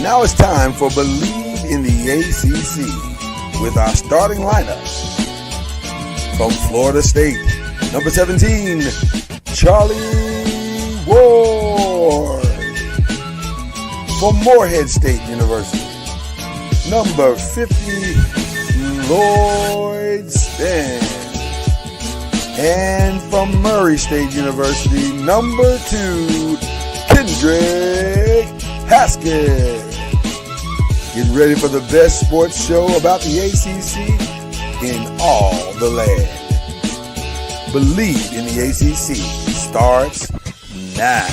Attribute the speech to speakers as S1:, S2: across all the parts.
S1: Now it's time for Bleav in the ACC with our starting lineup. From Florida State, number 17, Charlie Ward. From Morehead State University, number 50, Lloyd Span. And from Murray State University, number 2, Kendrick Haskins. Get ready for the best sports show about the ACC in all the land. Bleav in the ACC starts now.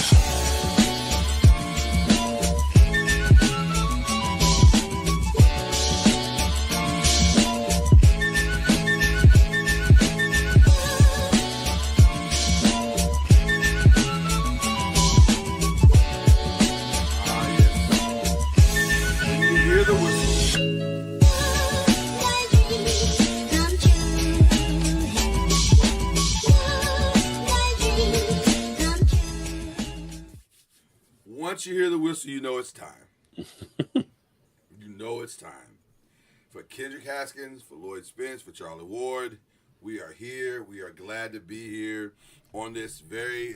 S2: Once you hear the whistle, you know it's time. You know it's time. For Kendrick Haskins, for Lloyd Spence, for Charlie Ward, we are here. We are glad to be here on this very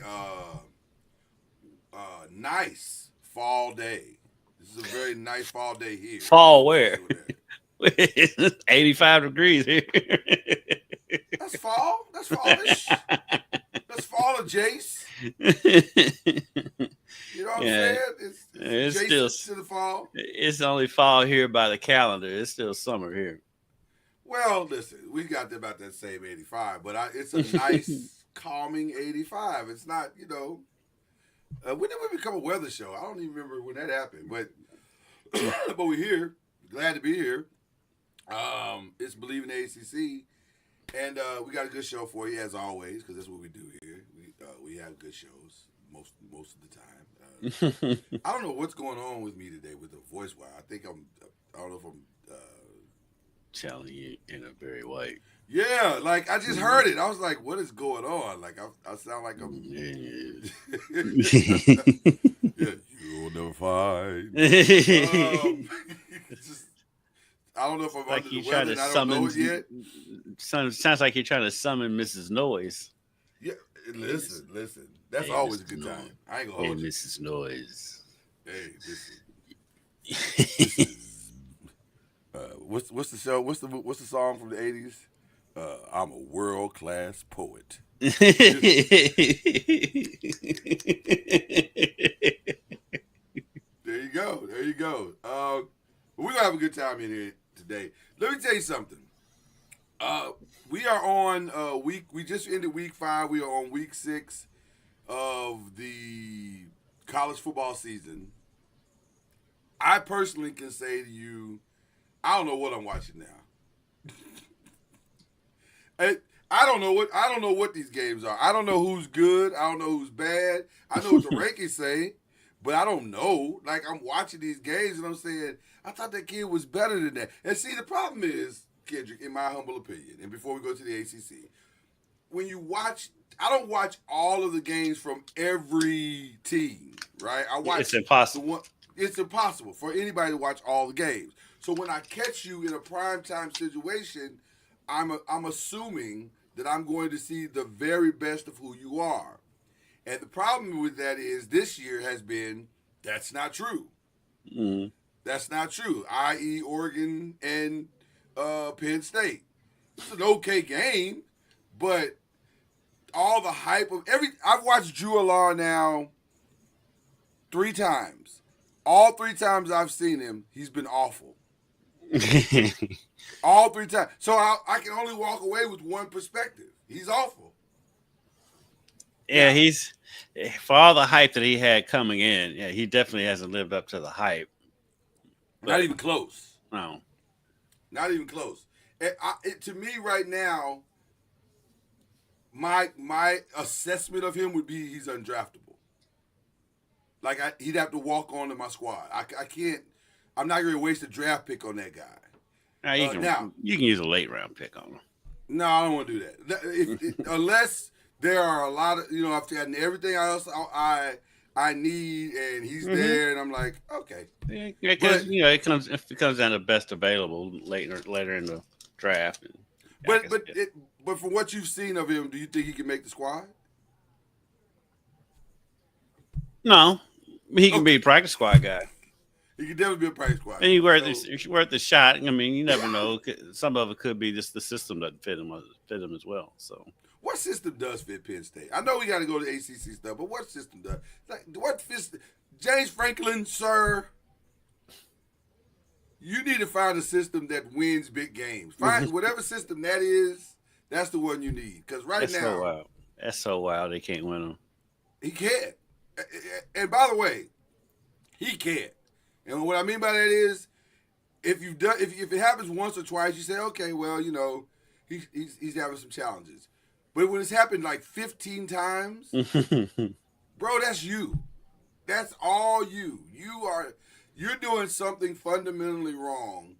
S2: nice fall day. This is a very nice fall day here.
S3: Fall where? 85 degrees here.
S2: That's fall. That's fallish. That's fall of Jace. You know what I'm saying? It's
S3: still
S2: to the fall.
S3: It's only fall here by the calendar. It's still summer here.
S2: Well, listen, we got about that same 85, but it's a nice, calming 85. It's not, when did we become a weather show? I don't even remember when that happened, but we're here. Glad to be here. It's Bleav in the ACC, and we got a good show for you as always, because that's what we do here. We have good shows most of the time. I don't know what's going on with me today with the voice wire. I don't know if I'm
S3: telling you in a very way.
S2: Yeah, like I just heard it. I was like, what is going on? Like I sound like I'm yeah, you'll never find. I don't know if I'm
S3: like
S2: under the weather and I don't know it yet.
S3: Sounds like you're trying to summon Mrs. Noise.
S2: Yeah, listen. That's always a good time. I ain't gonna hold you.
S3: Mrs. Noise.
S2: Hey, this is what's the show? What's the song from the 80s? I'm a world-class poet. There you go. We're gonna have a good time in here today. Let me tell you something. We are on we just ended week 5. We are on week 6 of the college football season. I personally can say to you, I don't know what I'm watching now. I don't know what these games are. I don't know who's good. I don't know who's bad. I know what the rankings say, but I don't know. Like, I'm watching these games and I'm saying, I thought that kid was better than that. And see, the problem is, Kendrick, in my humble opinion, and before we go to the ACC, when you watch, I don't watch all of the games from every team, right?
S3: It's impossible.
S2: It's impossible for anybody to watch all the games. So when I catch you in a primetime situation, I'm assuming that I'm going to see the very best of who you are. And the problem with that is this year has been, that's not true.
S3: Mm-hmm.
S2: That's not true, i.e. Oregon and Penn State. It's an okay game, but all the hype of I've watched Drew Allard now 3 times. All 3 times I've seen him, he's been awful. All 3 times. So I can only walk away with one perspective. He's awful.
S3: Yeah, he's, for all the hype that he had coming in, yeah, he definitely hasn't lived up to the hype.
S2: Not even close.
S3: No.
S2: Not even close. To me right now, my assessment of him would be he's undraftable. Like, he'd have to walk onto my squad. I can't. I'm not going to waste a draft pick on that guy.
S3: You can use a late round pick on him.
S2: No, I don't want to do that. Unless there are a lot of, I've gotten everything else I need, and he's there, and I'm like, okay.
S3: Yeah, because it comes down to best available later in the draft. And I
S2: But
S3: guess,
S2: but it, but from what you've seen of him, do you think he can make the squad?
S3: no, he can be
S2: Okay,
S3: a practice squad guy.
S2: he can definitely be a practice squad
S3: And
S2: guy.
S3: you worth
S2: So
S3: it's worth the shot. I mean, you never know. Some of it could be just the system doesn't fit him as well. So
S2: what system does fit Penn State? I know we got to go to ACC stuff, but what system does? Like what fits? James Franklin, sir. You need to find a system that wins big games. Find whatever system that is. That's the one you need. Because right
S3: that's so
S2: now,
S3: wild. That's so wild. They can't win them.
S2: he can't. And by the way, he can't. And what I mean by that is, if it happens once or twice, you say, okay, well, he's having some challenges. But when it's happened like 15 times, bro, that's you. That's all you. You're doing something fundamentally wrong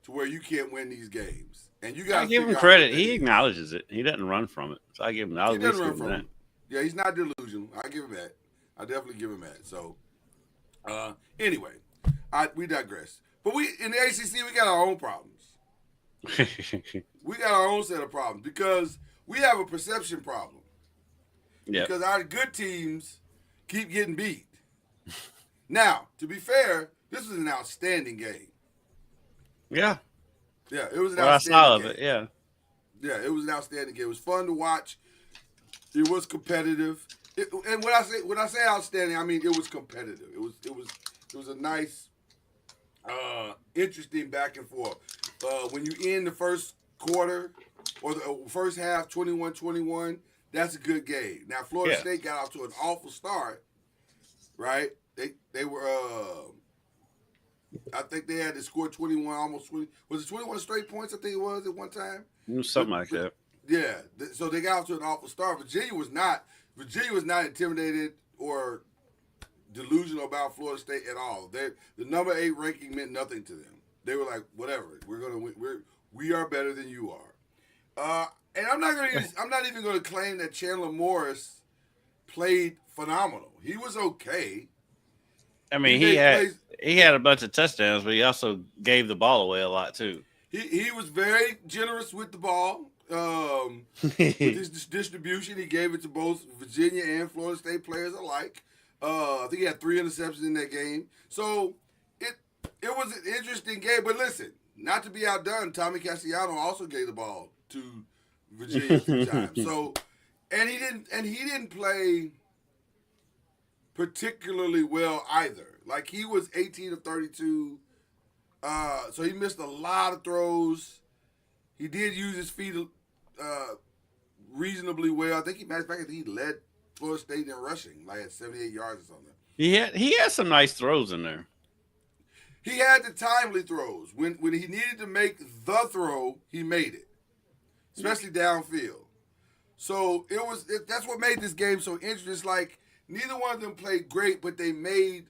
S2: to where you can't win these games. And you got
S3: I
S2: to
S3: give
S2: figure
S3: him
S2: out
S3: credit.
S2: what that
S3: He
S2: is.
S3: acknowledges it. He doesn't run from it. So I give him. I'll
S2: He
S3: at
S2: doesn't
S3: least
S2: run
S3: give him
S2: from
S3: that.
S2: him. Yeah, he's not delusional. I give him that. I definitely give him that. So, anyway, we digress. But in the ACC, we got our own problems. We got our own set of problems because we have a perception problem.
S3: Yeah.
S2: Because our good teams keep getting beat. Now, to be fair, this was an outstanding game.
S3: Yeah.
S2: Yeah, it was an
S3: Well, I
S2: outstanding
S3: saw of
S2: game.
S3: it. Yeah.
S2: Yeah, it was an outstanding game. It was fun to watch. It was competitive. And when I say outstanding, I mean it was competitive. It was a nice, interesting back and forth. When you end the first quarter or the first half 21-21, that's a good game. Now Florida State got off to an awful start, right? They were I think they had to score 21, almost 20. Was it 21 straight points? I think it was at one time.
S3: Something like that.
S2: Yeah, so they got off to an awful start. Virginia was not intimidated or delusional about Florida State at all. The number 8 ranking meant nothing to them. They were like, whatever, we're gonna win. We are better than you are. And I'm not even gonna claim that Chandler Morris played phenomenal. He was okay.
S3: I mean, he had a bunch of touchdowns, but he also gave the ball away a lot too.
S2: He was very generous with the ball. With his distribution, he gave it to both Virginia and Florida State players alike. I think he had 3 interceptions in that game. So it was an interesting game. But listen, not to be outdone, Tommy Cassiano also gave the ball to Virginia 3 times. So and he didn't play particularly well either. Like he was 18 of 32. So he missed a lot of throws. He did use his feet reasonably well. I think he led Florida State in rushing, like at 78 yards or something.
S3: He had some nice throws in there.
S2: He had the timely throws. When he needed to make the throw, he made it, especially downfield. So that's what made this game so interesting. It's like neither one of them played great, but they made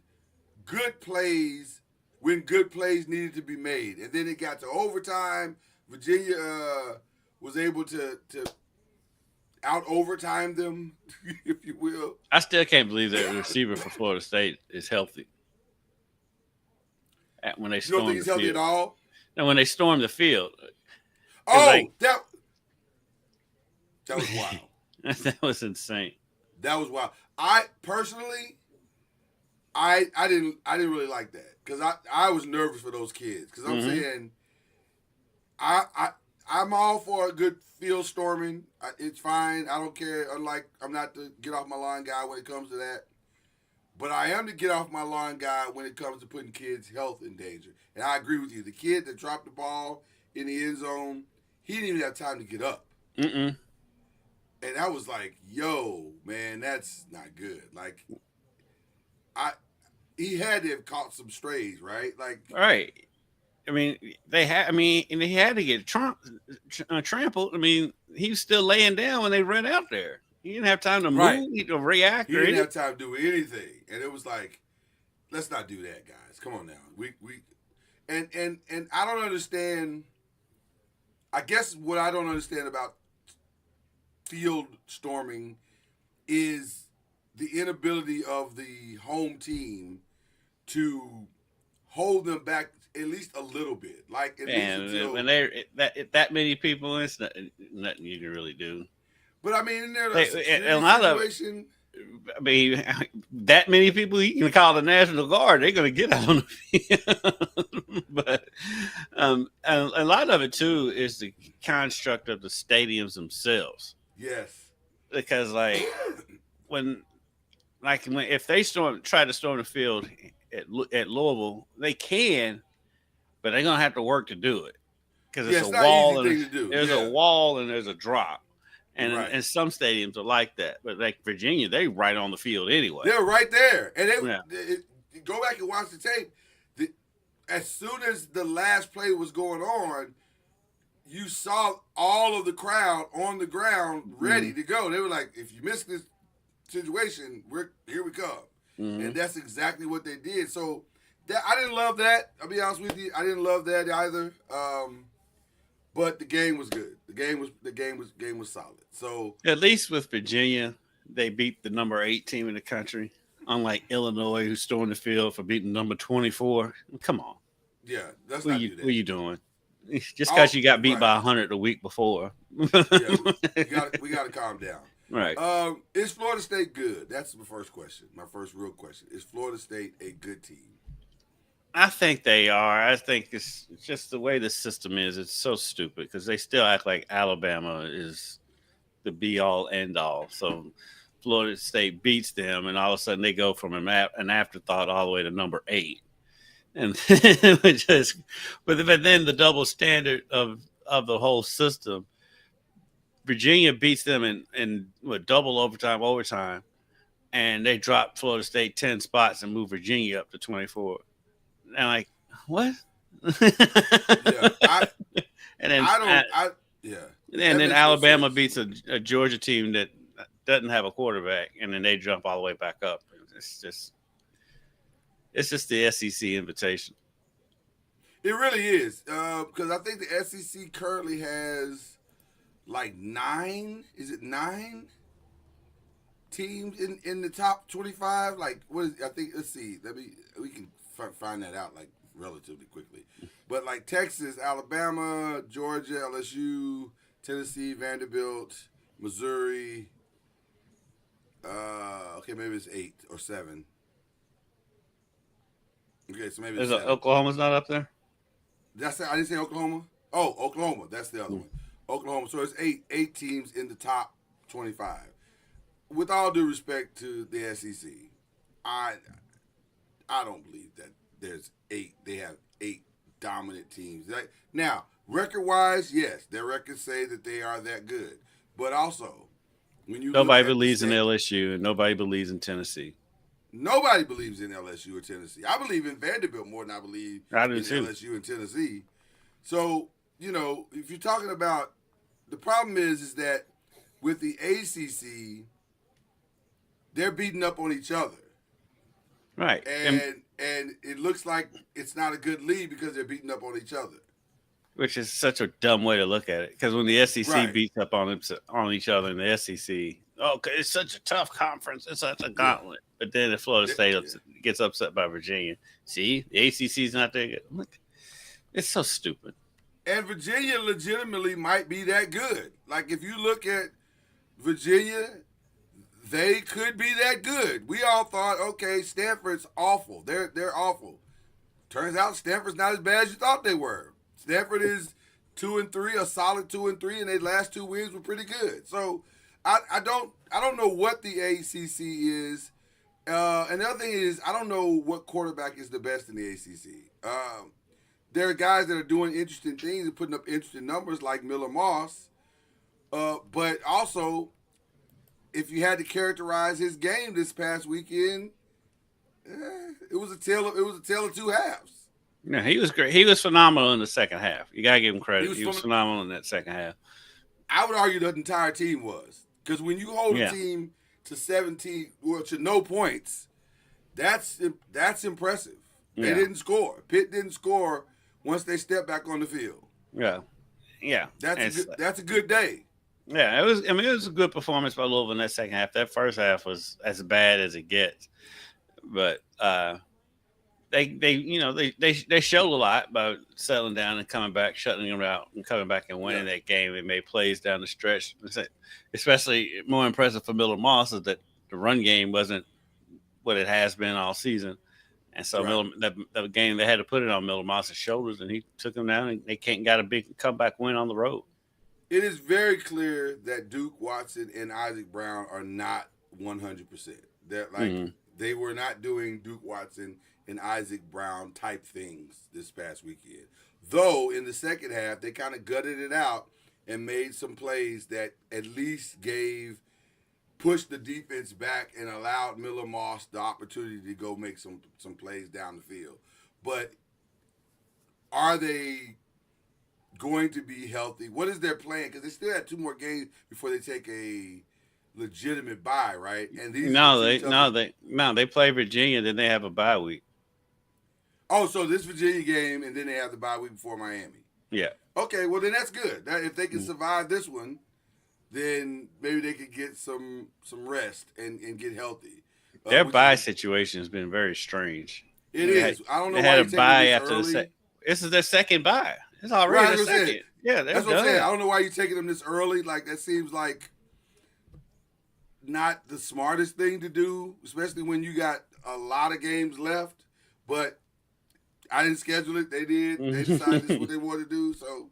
S2: good plays when good plays needed to be made. And then it got to overtime. Virginia was able to out overtime them, if you will.
S3: I still can't believe that the receiver for Florida State is healthy. When they
S2: You don't think he's healthy at all?
S3: And when they stormed the field.
S2: Oh, that was wild.
S3: That was insane.
S2: That was wild. I personally, I didn't really like that because I was nervous for those kids because I'm saying I'm all for a good field storming. It's fine. I don't care. Unlike I'm not the get off my lawn guy when it comes to that, but I am the get off my lawn guy when it comes to putting kids' health in danger. And I agree with you. The kid that dropped the ball in the end zone, he didn't even have time to get up.
S3: Mm-mm.
S2: And I was like, yo, man, that's not good. Like, he had to have caught some strays, right? Like,
S3: right. I mean, and he had to get trampled. I mean, he was still laying down when they ran out there. He didn't have time to move, to react.
S2: He didn't have time to do anything. And it was like, let's not do that, guys. Come on now. And I don't understand. I guess what I don't understand about field storming is the inability of the home team to hold them back at least a little bit, like at least until.
S3: when they're that many people, it's nothing you can really do.
S2: But I mean, in there, a
S3: And a lot of,
S2: situation.
S3: I mean, that many people you can call the National Guard, they're going to get out on the field. But and a lot of it too is the construct of the stadiums themselves.
S2: Yes.
S3: Because when if they try to storm the field at Louisville, they can, but they're gonna have to work to do it because
S2: Yeah,
S3: it's
S2: it's
S3: a
S2: not
S3: wall
S2: an easy
S3: and
S2: thing to do.
S3: there's
S2: Yeah.
S3: a wall and there's a drop, and
S2: Right.
S3: and some stadiums are like that. But like Virginia, they right on the field anyway.
S2: They're right there, and
S3: Yeah.
S2: go back and watch the tape. As soon as the last play was going on, you saw all of the crowd on the ground ready to go. They were like, "If you miss this situation, here we come," and that's exactly what they did. So I didn't love that. I'll be honest with you, I didn't love that either. But the game was good. The game was solid. So
S3: At least with Virginia, they beat the number 8 team in the country. Unlike Illinois, who stormed the field for beating number 24. Come on.
S2: yeah, let's
S3: What
S2: not
S3: you,
S2: do that.
S3: what you doing? Just because you got beat
S2: right.
S3: by 100 the week before.
S2: Yeah, we got to calm down.
S3: Right.
S2: Is Florida State good? That's the first question. My first real question. Is Florida State a good team?
S3: I think they are. I think it's just the way the system is. It's so stupid because they still act like Alabama is the be all end all. So Florida State beats them, and all of a sudden they go from an afterthought all the way to number 8. And just, but then the double standard of the whole system. Virginia beats them in double overtime, and they drop Florida State 10 spots and move Virginia up to 24. And like, what?
S2: Yeah,
S3: and then
S2: yeah.
S3: And then Alabama beats a Georgia team that doesn't have a quarterback, and then they jump all the way back up. It's just the SEC invitation.
S2: It really is, because I think the SEC currently has like 9. Is it 9 teams in the top 25? Like, what is? I think. Let's see. We can find that out like relatively quickly. But like Texas, Alabama, Georgia, LSU, Tennessee, Vanderbilt, Missouri. Okay, maybe it's 8 or 7. Okay, so maybe it's 7.
S3: Oklahoma's not up there.
S2: I didn't say Oklahoma. Oh, Oklahoma. That's the other one. Oklahoma. So it's 8 teams in the top 25. With all due respect to the SEC, I don't believe that there's 8. They have 8 dominant teams. Now, record-wise, yes, their records say that they are that good. But also, when you
S3: nobody believes in LSU and nobody believes in Tennessee.
S2: Nobody believes in LSU or Tennessee. I believe in Vanderbilt more than I believe in LSU and Tennessee. So, if you're talking about the problem is that with the ACC, they're beating up on each other.
S3: Right.
S2: And it looks like it's not a good league because they're beating up on each other.
S3: Which is such a dumb way to look at it. Because when the SEC beats up on each other in the SEC, it's such a tough conference. It's such a gauntlet. But then if Florida State gets upset by Virginia, see, the ACC's not there good. Look, it's so stupid.
S2: And Virginia legitimately might be that good. Like, if you look at Virginia, they could be that good. We all thought, okay, Stanford's awful. They're awful. Turns out Stanford's not as bad as you thought they were. Stanford is 2-3, a solid 2-3, and their last 2 wins were pretty good. So I don't know what the ACC is. And the other thing is, I don't know what quarterback is the best in the ACC. There are guys that are doing interesting things and putting up interesting numbers like Miller Moss. But also, if you had to characterize his game this past weekend, it was a tale of 2 halves.
S3: Yeah, he was great. He was phenomenal in the second half. You gotta give him credit. He was phenomenal in that second half.
S2: I would argue the entire team was, because when you hold a team to 17 or to no points, that's impressive. They didn't score. Pitt didn't score once they stepped back on the field.
S3: Yeah.
S2: That's a good day.
S3: Yeah, it was. I mean, it was a good performance by Louisville in that second half. That first half was as bad as it gets, but they showed a lot by settling down and coming back, shutting them out, and coming back and
S2: Yeah,
S3: winning that game. They made plays down the stretch. Especially more impressive for Miller Moss is that the run game wasn't what it has been all season. And so
S2: right.
S3: that game they had to put it on Miller Moss's shoulders, and he took them down, and they can't got a big comeback win on the road.
S2: It is very clear that Duke Watson and Isaac Brown are not 100%. That like
S3: Mm-hmm.
S2: they were not doing Duke Watson and Isaac Brown type things this past weekend. Though in the second half they kind of gutted it out and made some plays that at least gave pushed the defense back and allowed Miller Moss the opportunity to go make some plays down the field. But are they going to be healthy? What is their plan? Because they still have two more games before they take a legitimate bye, right? And these are the
S3: No,
S2: two
S3: they
S2: toughest.
S3: no they no they play Virginia, then they have a bye week.
S2: Oh, so this Virginia game, and then they have the bye week before Miami.
S3: Yeah,
S2: Okay, well then that's good. If they can survive this one, then maybe they could get some rest and get healthy,
S3: their
S2: which is
S3: bye situation has been very strange.
S2: it
S3: They had
S2: is. I don't know
S3: they
S2: why
S3: had a
S2: you're taking them
S3: bye
S2: this
S3: after the
S2: early.
S3: This is their second bye. It's
S2: Right,
S3: already their
S2: that's what I'm saying.
S3: second. Yeah, they're
S2: That's what I'm saying. I
S3: done.
S2: don't know why you're taking them this early. Like that seems like not the smartest thing to do, especially when you got a lot of games left. But I didn't schedule it. They did. They decided this is what they wanted to do. So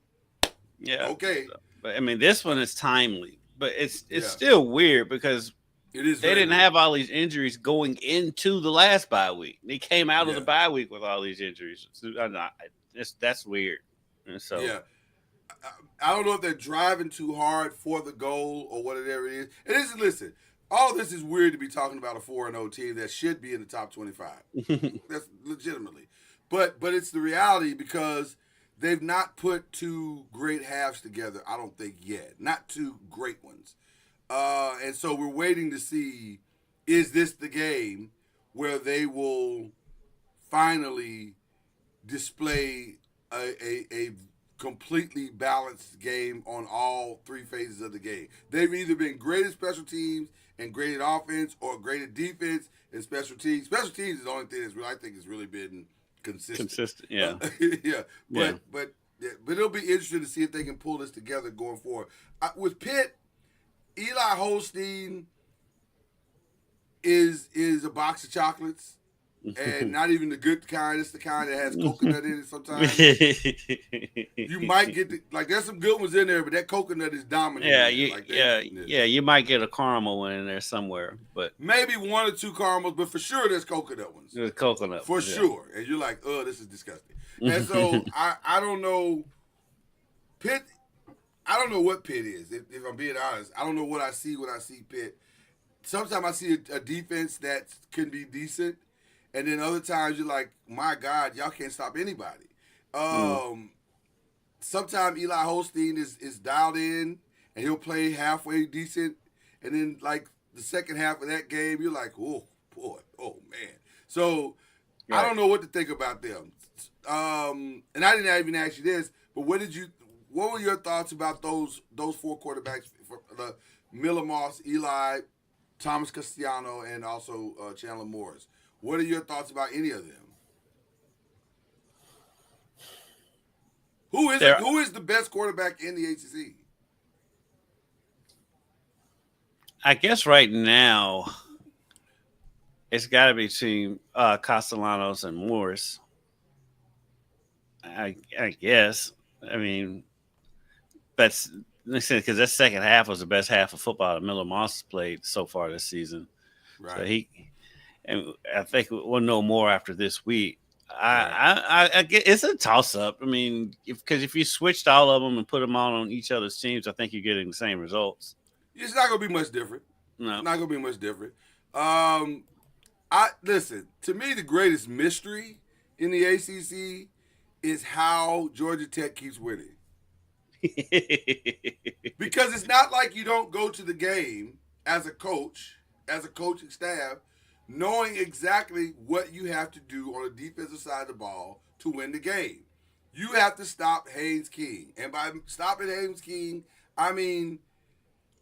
S3: Yeah,
S2: okay,
S3: but I mean, this one is timely, but it's
S2: yeah,
S3: still weird because
S2: it is
S3: they
S2: very
S3: didn't
S2: weird.
S3: have all these injuries going into the last bye week. They came out of the
S2: Yeah,
S3: bye week with all these injuries. That's weird. And so
S2: yeah. I don't know if they're driving too hard for the goal or whatever it is. And this is listen. All this is weird to be talking about a 4-0 team that should be in the top 25. That's legitimately. But it's the reality because they've not put two great halves together, I don't think yet. Not two great ones. And so we're waiting to see, is this the game where they will finally display a completely balanced game on all three phases of the game. They've either been great at special teams and great at offense, or great at defense and special teams. Special teams is the only thing that's really, I think has really been consistent.
S3: consistent. Yeah,
S2: Yeah,
S3: yeah.
S2: but it'll be interesting to see if they can pull this together going forward. With Pitt, Eli Holstein is a box of chocolates, and not even the good kind. It's the kind that has coconut in it sometimes. You might get like there's some good ones in there, but that coconut is dominant.
S3: yeah,
S2: In there.
S3: you,
S2: Like
S3: yeah, yeah. You might get a caramel one in there somewhere, but
S2: maybe one or two caramels, but for sure there's coconut ones.
S3: the coconut
S2: For
S3: ones, yeah.
S2: sure. And you're like, oh, this is disgusting. And so I don't know. Pitt, I don't know what Pitt is, if I'm being honest. I don't know what I see when I see Pitt. Sometimes I see a defense that can be decent, and then other times you're like, my God, y'all can't stop anybody.
S3: Mm.
S2: Sometimes Eli Holstein is dialed in, and he'll play halfway decent, and then like the second half of that game, you're like, oh boy, oh man. So I
S3: Right.
S2: don't know what to think about them. And I didn't even ask you this, but what were your thoughts about those four quarterbacks for the Miller Moss, Eli, Thomas Castellano, and also Chandler Morris? What are your thoughts about any of them? Who is
S3: There,
S2: who is the best quarterback in the ACC?
S3: I guess right now it's got to be between Castellanos and Morris. I guess. I mean, that's listen because that second half was the best half of football that Miller Moss has played so far this season.
S2: Right.
S3: So and I think we'll know more after this week.
S2: Right.
S3: I get it's a toss up. I mean, because if you switched all of them and put them all on each other's teams, I think you're getting the same results.
S2: It's not gonna be much different.
S3: No,
S2: It's not gonna be much different. I listen, to me the greatest mystery in the ACC is how Georgia Tech keeps winning. Because it's not like you don't go to the game as a coach, as a coaching staff, knowing exactly what you have to do on the defensive side of the ball to win the game. You have to stop Haynes King. And by stopping Haynes King, I mean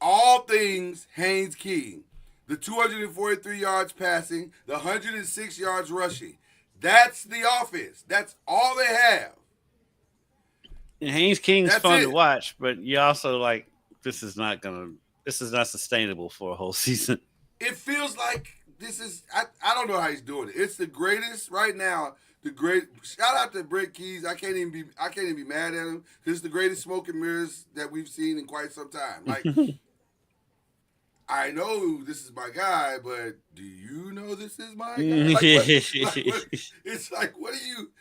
S2: all things Haynes King. The 243 yards passing, the 106 yards rushing. That's the offense. That's all they have.
S3: And Haynes King's
S2: That's
S3: fun
S2: it.
S3: to watch, but you also like this is not sustainable for a whole season.
S2: It feels like this is I don't know how he's doing it. It's the greatest right now. The great shout out to Brent Keys. I can't even be mad at him because it's the greatest smoke and mirrors that we've seen in quite some time. Like I know this is my guy, but do you know this is my guy? It's like what do you?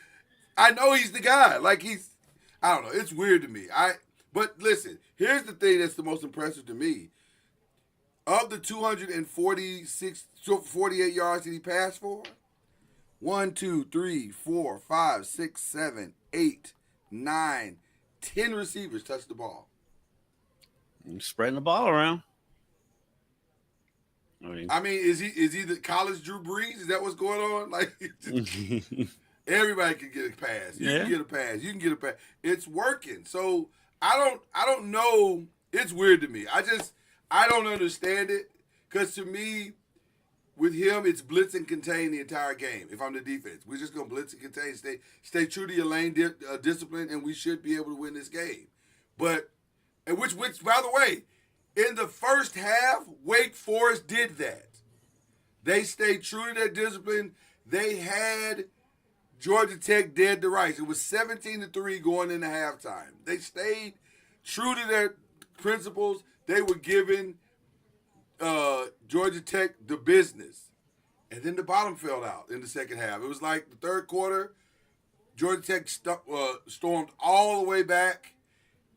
S2: I know he's the guy. Like I don't know. It's weird to me. But listen, here's the thing that's the most impressive to me. Of the 48 yards that he passed for, 1, 2, 3, 4, 5, 6, 7, 8, 9, 10 receivers touched the ball.
S3: Spreading the ball around.
S2: I mean, is he the college Drew Brees? Is that what's going on? Like, everybody can get a pass. You can get a pass. You can get a pass. It's working. So I don't know. It's weird to me. I don't understand it because to me, with him, it's blitz and contain the entire game. If I'm the defense, we're just gonna blitz and contain, stay true to your lane discipline, and we should be able to win this game. But which by the way, in the first half, Wake Forest did that. They stayed true to their discipline. They had Georgia Tech dead to rights. It was 17-3 going into halftime. They stayed true to their principles. They were giving Georgia Tech the business. And then the bottom fell out in the second half. It was like the third quarter, Georgia Tech stormed all the way back.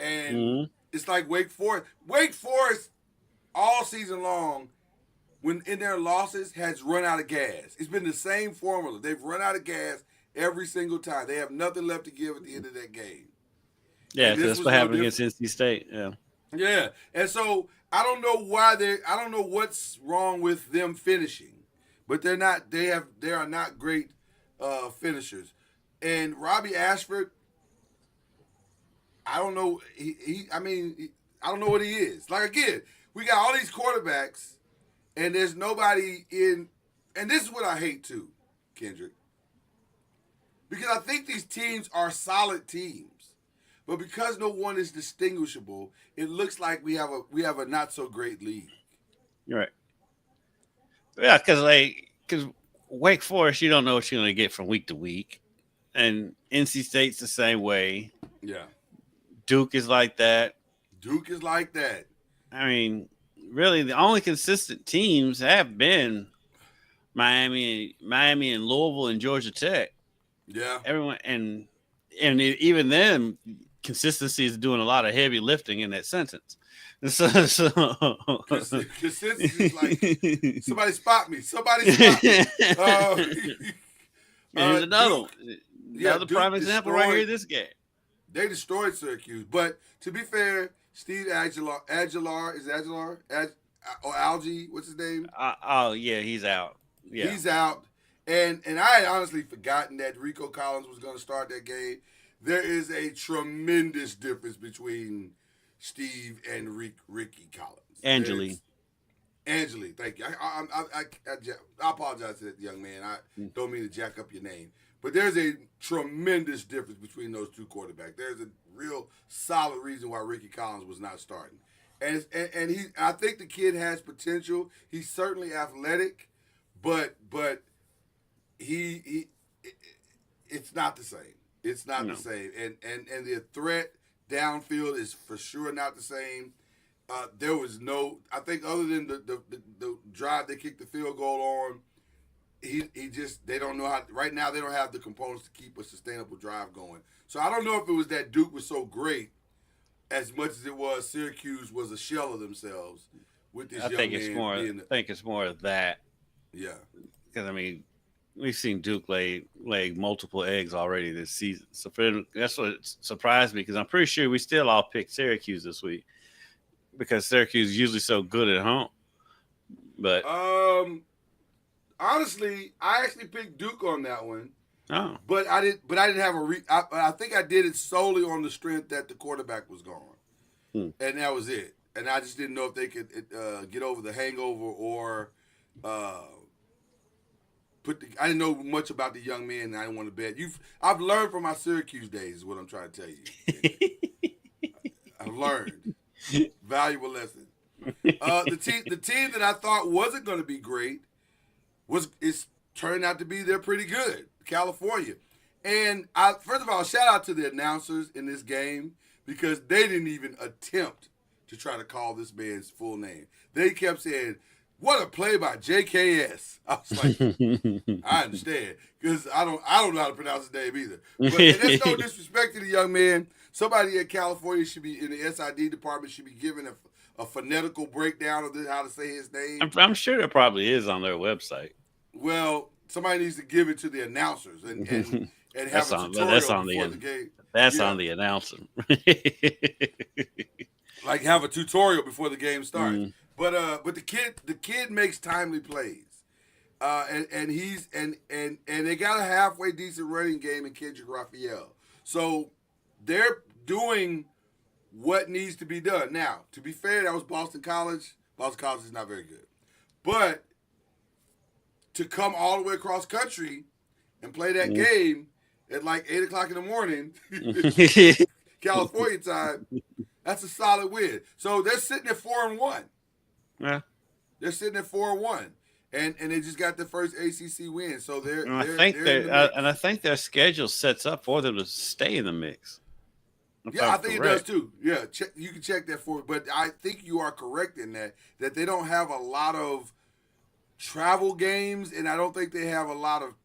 S2: And it's like Wake Forest. Wake Forest, all season long, when in their losses, has run out of gas. It's been the same formula. They've run out of gas every single time. They have nothing left to give at the end of that game.
S3: Yeah, that's what happened against NC State. Yeah.
S2: Yeah. And so I don't know what's wrong with them finishing. But they are not great finishers. And Robbie Ashford, I don't know. I don't know what he is. Like, again, we got all these quarterbacks, and there's nobody in. And this is what I hate too, Kendrick. Because I think these teams are solid teams, but because no one is distinguishable, it looks like we have a not so great league.
S3: You're right. Yeah, because Wake Forest, you don't know what you're going to get from week to week, and NC State's the same way.
S2: Yeah.
S3: Duke is like that. I mean, really, the only consistent teams have been Miami and Louisville and Georgia Tech.
S2: Yeah.
S3: Everyone and even then, consistency is doing a lot of heavy lifting in that sentence.
S2: Consistency is like somebody spot me.
S3: Here's another one. Another prime example right here in this game.
S2: They destroyed Syracuse, but to be fair, Steve Aguilar is Aguilar or Algie? What's his name?
S3: Yeah, he's out. Yeah,
S2: he's out. And I had honestly forgotten that Rico Collins was going to start that game. There is a tremendous difference between Steve and Ricky Collins.
S3: Angeli,
S2: thank you. I apologize to that young man. I don't mean to jack up your name. But there's a tremendous difference between those two quarterbacks. There's a real solid reason why Ricky Collins was not starting. And I think the kid has potential. He's certainly athletic, but it's not the same. It's not the same. And the threat downfield is for sure not the same. There was no, I think other than the drive they kicked the field goal on, they don't know how, right now they don't have the components to keep a sustainable drive going. So I don't know if it was that Duke was so great as much as it was Syracuse was a shell of themselves with this young man.
S3: I think it's more of that.
S2: Yeah.
S3: Because, I mean, we've seen Duke lay multiple eggs already this season. So that's what surprised me because I'm pretty sure we still all picked Syracuse this week because Syracuse is usually so good at home. But
S2: honestly, I actually picked Duke on that one.
S3: Oh.
S2: But I didn't have I think I did it solely on the strength that the quarterback was gone. And that was it. and I just didn't know if they could get over the hangover or uh, I didn't know much about the young man, and I didn't want to bet. I've learned from my Syracuse days. Is what I'm trying to tell you. I've learned valuable lesson. The team that I thought wasn't going to be great is turned out to be they're pretty good. California, and first of all, shout out to the announcers in this game because they didn't even attempt to try to call this man's full name. They kept saying, "What a play by JKS." I was like, I understand because I don't know how to pronounce his name either. But and that's no disrespect to the young man. Somebody in California should be in the SID department should be given a phonetical breakdown of how to say his name.
S3: I'm sure it probably is on their website.
S2: Well, somebody needs to give it to the announcers and have a tutorial before the game.
S3: That's on the announcer.
S2: Like have a tutorial before the game starts. But the kid makes timely plays. And they got a halfway decent running game in Kendrick Raphael. So they're doing what needs to be done. Now, to be fair, that was Boston College. Boston College is not very good. But to come all the way across country and play that game at like 8 o'clock in the morning, California time, that's a solid win. So they're sitting at 4-1.
S3: Yeah.
S2: They're sitting at 4-1. And they just got their first ACC win. So
S3: I think their schedule sets up for them to stay in the mix.
S2: Yeah, I think it does too. Yeah, you can check that for me. But I think you are correct in that they don't have a lot of travel games, and I don't think they have a lot of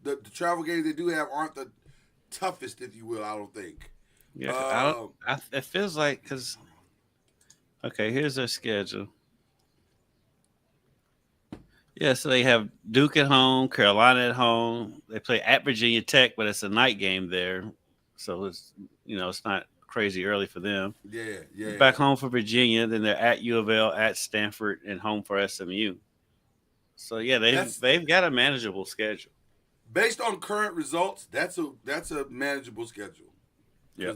S2: the travel games they do have aren't the toughest, if you will. I don't think.
S3: Yeah, it feels like because here's their schedule. Yeah, so they have Duke at home, Carolina at home. They play at Virginia Tech, but it's a night game there, so it's it's not crazy early for them.
S2: Yeah.
S3: Back home for Virginia, then they're at U of L, at Stanford, and home for SMU. So yeah, they've got a manageable schedule.
S2: Based on current results, that's a manageable schedule.
S3: Yeah,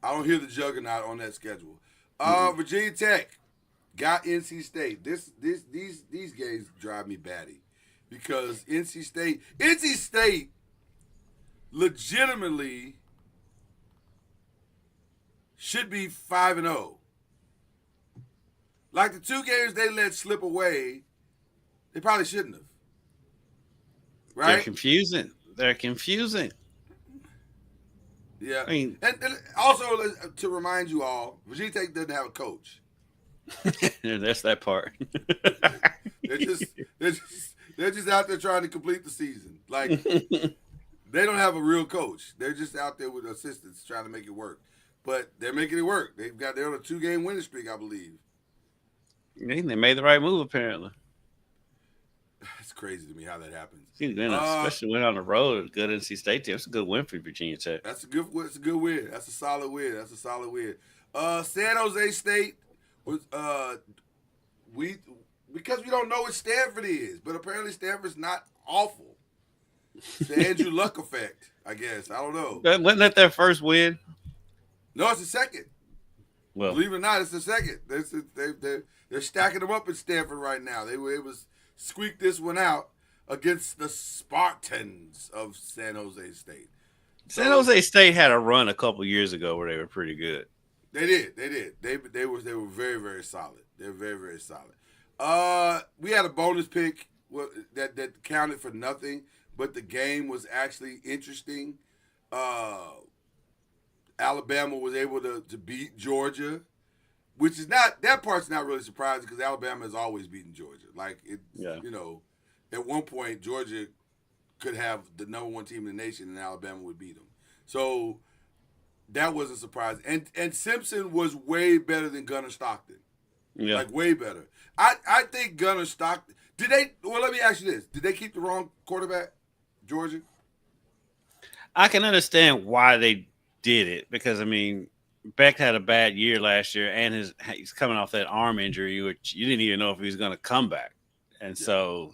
S2: I don't hear the juggernaut on that schedule. Virginia Tech got NC State. These games drive me batty because NC State legitimately should be 5-0. Like the two games they let slip away, they probably shouldn't have. Right?
S3: They're confusing.
S2: Yeah. I mean, and also to remind you all, Virginia Tech doesn't have a coach.
S3: That's that part.
S2: they're just out there trying to complete the season. Like they don't have a real coach. They're just out there with assistants trying to make it work. But they're making it work. They're on a 2-game winning streak, I believe.
S3: They made the right move apparently.
S2: It's crazy to me how that happens.
S3: Especially when on the road, good NC State team. It's a good win for Virginia Tech.
S2: It's a good win. That's a solid win. San Jose State was because we don't know what Stanford is, but apparently Stanford's not awful. It's the Andrew Luck effect, I guess. I don't know.
S3: Wasn't that their first win?
S2: No, it's the second.
S3: Well,
S2: believe it or not, it's the second. They're stacking them up in Stanford right now. They were able to squeak this one out against the Spartans of San Jose State.
S3: San Jose State had a run a couple years ago where they were pretty good.
S2: They did. They were very, very solid. They're very, very solid. We had a bonus pick that counted for nothing, but the game was actually interesting. Alabama was able to beat Georgia, which is not that part's not really surprising because Alabama has always beaten Georgia. Like at one point Georgia could have the number one team in the nation and Alabama would beat them. So that wasn't surprising. And Simpson was way better than Gunnar Stockton.
S3: Yeah,
S2: like way better. I think Gunnar Stockton. Let me ask you this: did they keep the wrong quarterback, Georgia?
S3: I can understand why they did it because Beck had a bad year last year, and he's coming off that arm injury, which you didn't even know if he was going to come back. And so,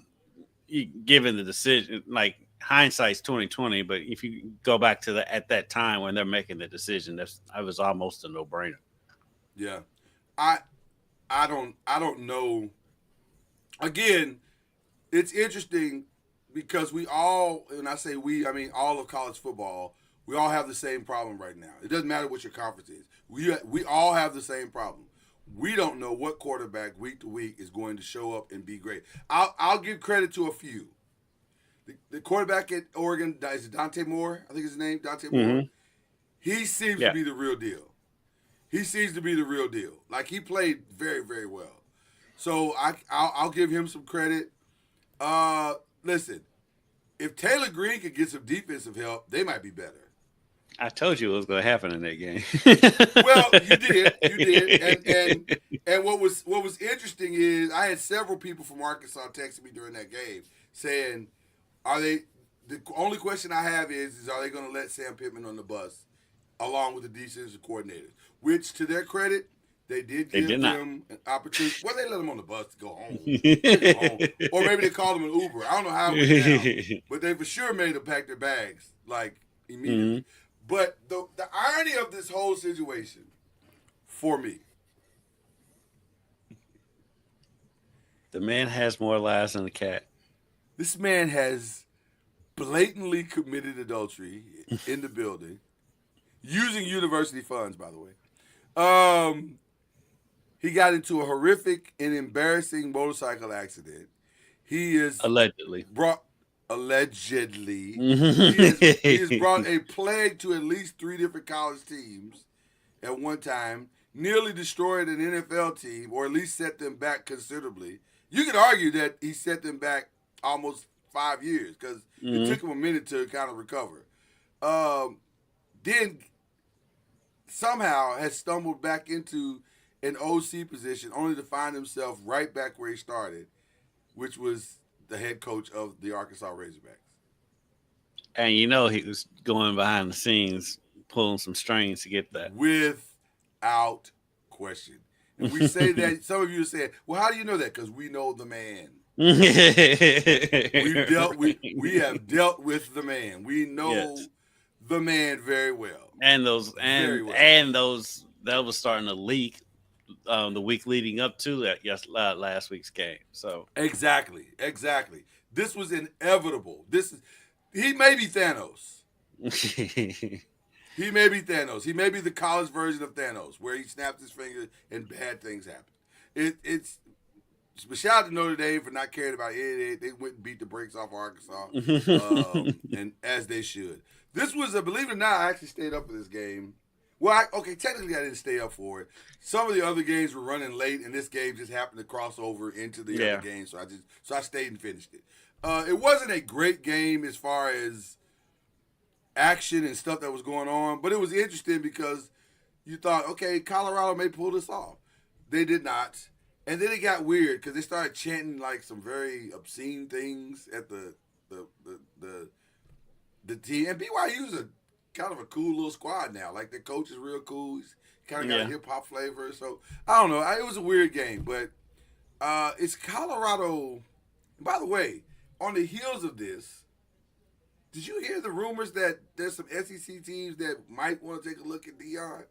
S3: given the decision, like hindsight's 2020, but if you go back to at that time when they're making the decision, that was almost a no-brainer.
S2: Yeah, I don't know. Again, it's interesting because we all, and I say we, I mean all of college football, we all have the same problem right now. It doesn't matter what your conference is. We all have the same problem. We don't know what quarterback week to week is going to show up and be great. I'll give credit to a few. The quarterback at Oregon is Dante Moore. I think his name Dante Moore. He seems to be the real deal. He seems to be the real deal. Like he played very, very well. So I'll give him some credit. Listen, if Taylor Green could get some defensive help, they might be better.
S3: I told you it was going to happen in that game.
S2: Well, you did, and what was interesting is I had several people from Arkansas texting me during that game saying, "Are they?" The only question I have is are they going to let Sam Pittman on the bus along with the defensive coordinators? Which, to their credit, they did give him an opportunity. Well, they let him on the bus to go home. Or maybe they called him an Uber. I don't know how it went down. But they for sure made them pack their bags, like, immediately. Mm-hmm. But the irony of this whole situation, for me.
S3: The man has more lives than the cat.
S2: This man has blatantly committed adultery in the building, using university funds, by the way. He got into a horrific and embarrassing motorcycle accident. He is
S3: allegedly
S2: brought he has brought a plague to at least 3 different college teams at one time. Nearly destroyed an NFL team, or at least set them back considerably. You could argue that he set them back almost 5 years because it took him a minute to kind of recover. Then somehow has stumbled back into an OC position only to find himself right back where he started, which was the head coach of the Arkansas Razorbacks.
S3: And you know he was going behind the scenes, pulling some strings to get that.
S2: Without question. And we say that, some of you are saying, well, how do you know that? Because we know the man. we have dealt with the man. We know the man very well.
S3: And those that was starting to leak the week leading up to that last week's game. So
S2: exactly. This was inevitable. He may be Thanos. He may be Thanos. He may be the college version of Thanos, where he snaps his finger and bad things happen. But shout out to Notre Dame for not caring about it. They went and beat the brakes off Arkansas, and as they should. This was believe it or not, I actually stayed up for this game. Well, technically I didn't stay up for it. Some of the other games were running late, and this game just happened to cross over into the other game, so I stayed and finished it. It wasn't a great game as far as action and stuff that was going on, but it was interesting because you thought, okay, Colorado may pull this off. They did not. And then it got weird because they started chanting like some very obscene things at the team. And BYU's a kind of a cool little squad now. Like, their coach is real cool. He's kind of got a hip-hop flavor. So, I don't know. It was a weird game. But it's Colorado. By the way, on the heels of this, did you hear the rumors that there's some SEC teams that might want to take a look at Deion?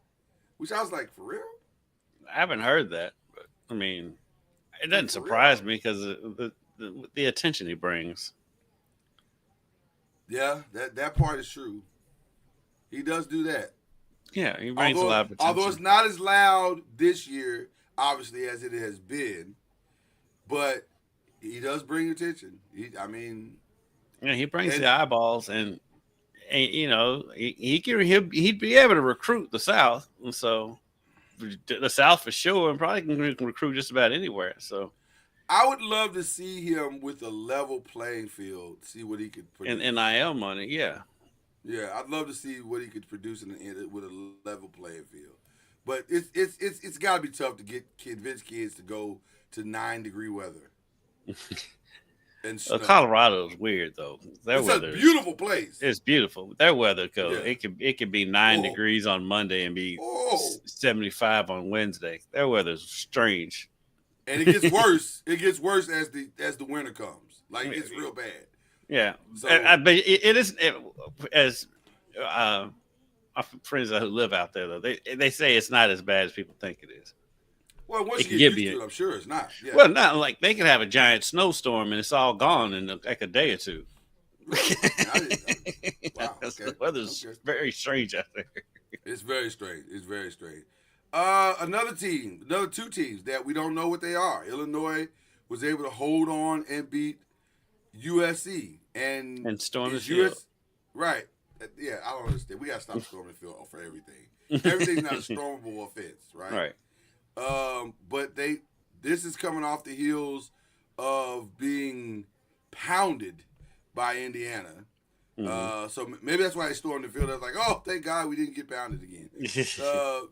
S2: Which I was like, for real?
S3: I haven't heard that. But, I mean, it doesn't surprise me because of the attention he brings.
S2: Yeah, that part is true. He does do that.
S3: Yeah, he brings a lot of attention.
S2: Although it's not as loud this year, obviously, as it has been, but he does bring attention.
S3: He brings the eyeballs, and you know he'd be able to recruit the South, and so the South for sure, and probably can recruit just about anywhere. So
S2: I would love to see him with a level playing field, see what he could produce.
S3: And NIL money, yeah.
S2: Yeah, I'd love to see what he could produce with a level playing field. But it's got to be tough to convince kids to go to 9-degree weather. And
S3: Colorado is weird though.
S2: It's a beautiful place.
S3: It's beautiful. Their weather code. Yeah. It could be 9 degrees on Monday and be 75 on Wednesday. Their weather's strange.
S2: And it gets worse. It gets worse as the winter comes. Like, it gets real bad.
S3: Yeah. So, but it is as my friends who live out there though. They say it's not as bad as people think it is.
S2: Well, once
S3: It can
S2: you get
S3: get
S2: used
S3: big.
S2: to it, I'm sure it's not. Yeah.
S3: Well, not like they can have a giant snowstorm and it's all gone in like a day or two.
S2: Really? Wow.
S3: The
S2: Okay.
S3: weather's
S2: Okay.
S3: very strange out there.
S2: It's very strange. It's very strange. Another two teams that we don't know what they are. Illinois was able to hold on and beat USC, and
S3: And storm the
S2: is
S3: field.
S2: right? Yeah, I don't understand. We gotta stop storming the field for everything. Everything's not a stormable offense, right?
S3: Right.
S2: But this is coming off the heels of being pounded by Indiana. So maybe that's why they stormed the field. I was like, oh, thank God we didn't get pounded again.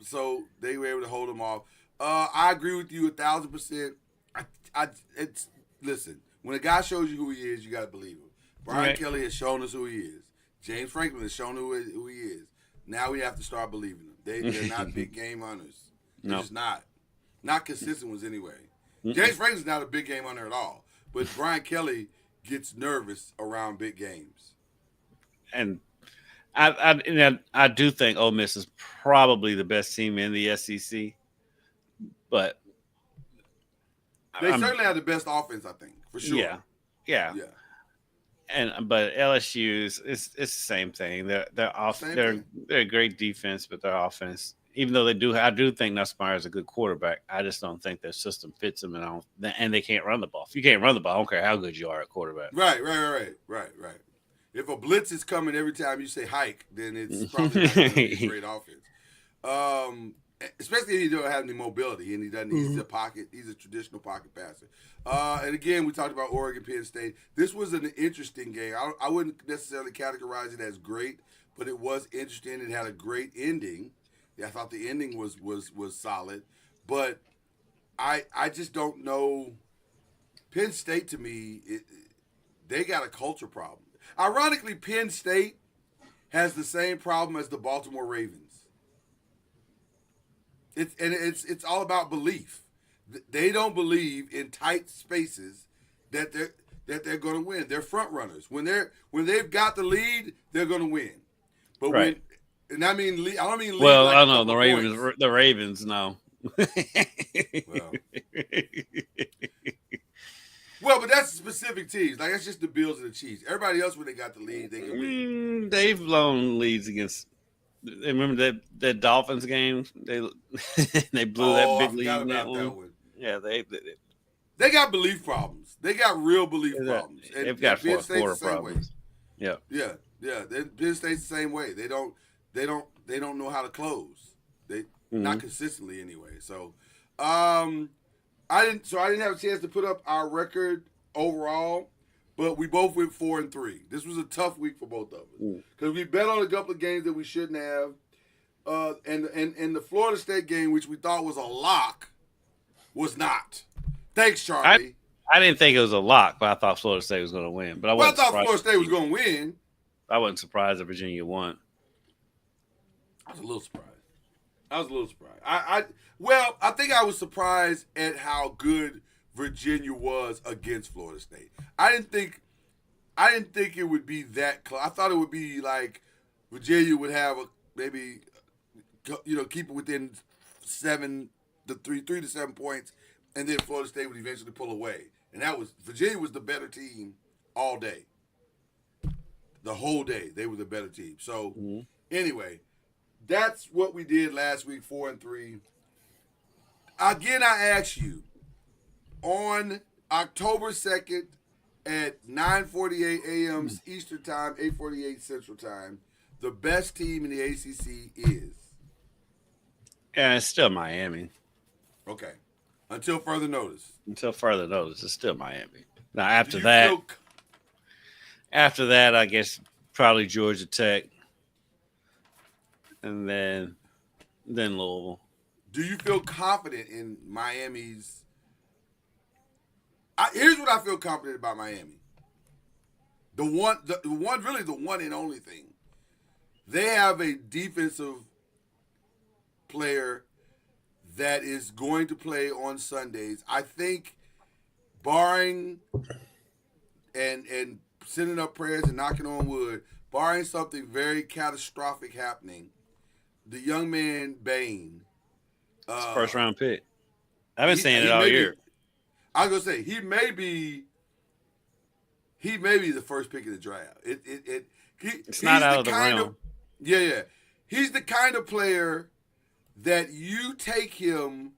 S2: So they were able to hold them off. I agree with you 1,000%. Listen. When a guy shows you who he is, you got to believe him. Brian Kelly has shown us who he is. James Franklin has shown who he is. Now we have to start believing them. They're not big game hunters. They're just not. Not consistent ones anyway. James Franklin's not a big game hunter at all. But Brian Kelly gets nervous around big games.
S3: And I do think Ole Miss is probably the best team in the SEC, but
S2: they certainly have the best offense, I think, for sure.
S3: Yeah. But LSU it's the same thing. They're a great defense, but their offense, even though I do think Nussmeier is a good quarterback. I just don't think their system fits them, and they can't run the ball. If you can't run the ball, I don't care how good you are at quarterback.
S2: Right. If a blitz is coming every time you say hike, then it's probably not going to be a great offense. Especially if he don't have any mobility and he doesn't. He's a traditional pocket passer. And again, we talked about Oregon, Penn State. This was an interesting game. I wouldn't necessarily categorize it as great, but it was interesting. It had a great ending. Yeah, I thought the ending was solid, but I just don't know. Penn State to me, they got a culture problem. Ironically, Penn State has the same problem as the Baltimore Ravens. It's all about belief. They don't believe in tight spaces that they're going to win. They're front runners. When they've got the lead, they're going to win. But I don't mean lead.
S3: Well,
S2: like
S3: I don't know the Ravens.
S2: Points.
S3: The Ravens, no.
S2: Well, but that's specific teams. Like that's just the Bills and the Chiefs. Everybody else, when they got the lead, they can win.
S3: They've blown leads against. Remember that Dolphins game? They blew that big lead in that one. Yeah,
S2: they got belief problems. They got real belief problems. And
S3: they've got
S2: Penn
S3: fourth quarter
S2: State's the same
S3: problems.
S2: Way. Yeah. Penn State's the same way. They don't know how to close. Not consistently anyway. So, I didn't have a chance to put up our record overall, but we both went 4-3. This was a tough week for both of us because we bet on a couple of games that we shouldn't have, and the Florida State game, which we thought was a lock, was not. Thanks, Charlie.
S3: I didn't think it was a lock, but I thought Florida State was going to win. But I
S2: thought Florida State was going to win.
S3: I wasn't surprised that Virginia won.
S2: I was a little surprised. I think I was surprised at how good Virginia was against Florida State. I didn't think it would be that close. I thought it would be like Virginia would have maybe keep it within 3 to 7 points, and then Florida State would eventually pull away. And Virginia was the better team all day. The whole day they were the better team. So anyway, that's what we did last week, 4-3. Again, I ask you, on October 2nd at 9:48 a.m. Eastern Time, 8:48 Central Time, the best team in the ACC is?
S3: Yeah, it's still Miami.
S2: Okay. Until further notice.
S3: It's still Miami. Now, after that, I guess probably Georgia Tech, and then Louisville.
S2: Do you feel confident in Miami's? Here's what I feel confident about Miami. The one and only thing. They have a defensive player that is going to play on Sundays. I think, barring and sending up prayers and knocking on wood, barring something very catastrophic happening, the young man Bain,
S3: First round pick. I've been saying it all
S2: may
S3: year.
S2: be, I was gonna say he may be the first pick of the draft.
S3: It's not out of the realm.
S2: Yeah. He's the kind of player that you take him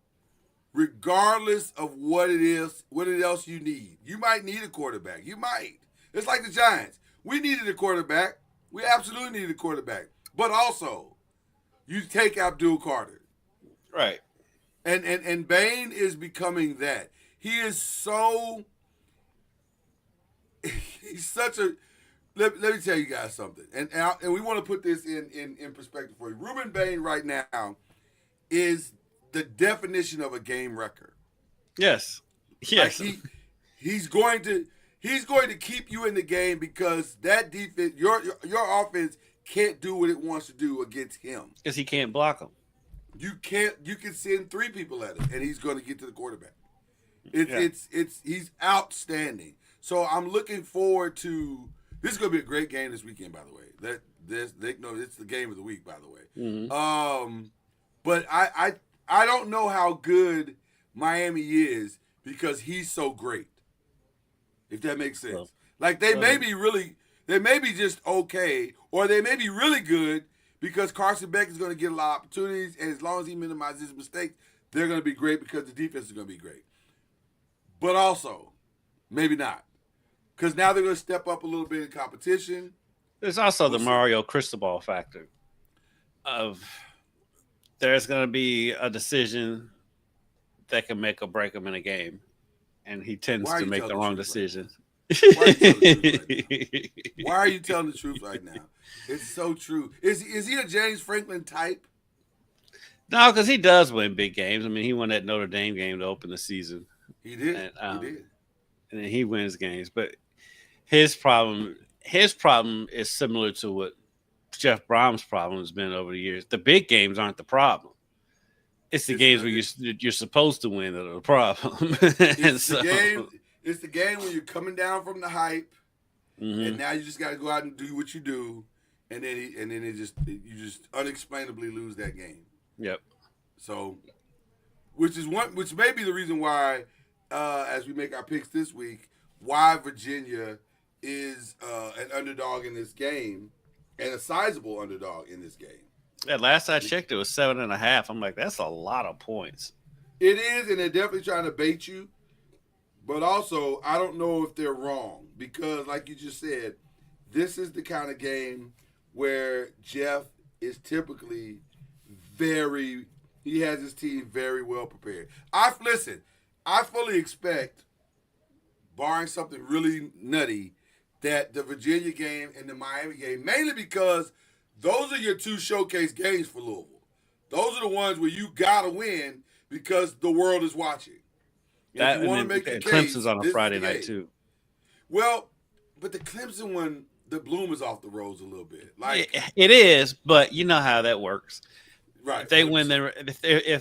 S2: regardless of what else you need. You might need a quarterback. You might. It's like the Giants. We needed a quarterback. We absolutely needed a quarterback. But also, you take Abdul Carter.
S3: Right.
S2: And Bain is becoming that. He is so he's such a let me tell you guys something. And we want to put this in perspective for you. Ruben Bain right now is the definition of a game wrecker.
S3: Yes. Yes.
S2: Like he's going to keep you in the game because that defense, your offense can't do what it wants to do against him.
S3: Because he can't block them.
S2: You can send 3 people at him and he's going to get to the quarterback. He's outstanding. So I'm looking forward to this is going to be a great game this weekend, by the way. It's the game of the week, by the way.
S3: Mm-hmm.
S2: But I don't know how good Miami is because he's so great. If that makes sense. Like they may be just okay, or they may be really good because Carson Beck is going to get a lot of opportunities, and as long as he minimizes his mistakes, they're going to be great because the defense is going to be great. But also, maybe not. Because now they're going to step up a little bit in competition.
S3: There's also the Mario Cristobal factor of there's going to be a decision that can make or break him in a game, and he tends to make the wrong decision.
S2: Why are you telling the truth right now? It's so true. Is he a James Franklin type?
S3: No, because he does win big games. I mean, he won that Notre Dame game to open the season.
S2: He did.
S3: And then he wins games. But his problem is similar to what Jeff Brom's problem has been over the years. The big games aren't the problem. It's the games where you're supposed to win that are the problem.
S2: It's the game when you're coming down from the hype,
S3: mm-hmm.
S2: and now you just got to go out and do what you do, and then you just unexplainably lose that game.
S3: Yep.
S2: So, which may be the reason why, as we make our picks this week, why Virginia is an underdog in this game, and a sizable underdog in this game.
S3: Yeah, last I checked, it was 7.5. I'm like, that's a lot of points.
S2: It is, and they're definitely trying to bait you. But also, I don't know if they're wrong because, like you just said, this is the kind of game where Jeff is typically he has his team very well prepared. I fully expect, barring something really nutty, that the Virginia game and the Miami game, mainly because those are your 2 showcase games for Louisville. Those are the ones where you got to win because the world is watching.
S3: That, and Clemson's on a Friday night, too.
S2: Well, but the Clemson one, the bloom is off the rose a little bit. Like
S3: it is, but you know how that works.
S2: Right.
S3: If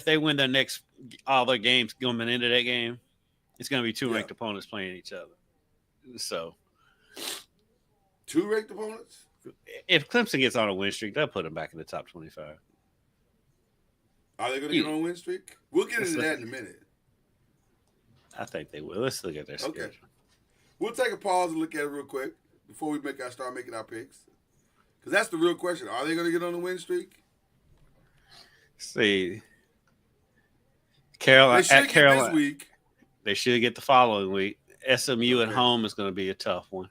S3: they win their next all their games going into that game, it's going to be 2 ranked opponents playing each other. So
S2: 2 ranked opponents?
S3: If Clemson gets on a win streak, they'll put them back in the top 25.
S2: Are they going to get on a win streak? We'll get into that in a minute.
S3: I think they will. Let's look at their schedule.
S2: Okay. We'll take a pause and look at it real quick before we start making our picks. Because that's the real question. Are they going to get on a win streak?
S3: See. Carolina
S2: this week.
S3: They should get the following week. SMU at home is going to be a tough one.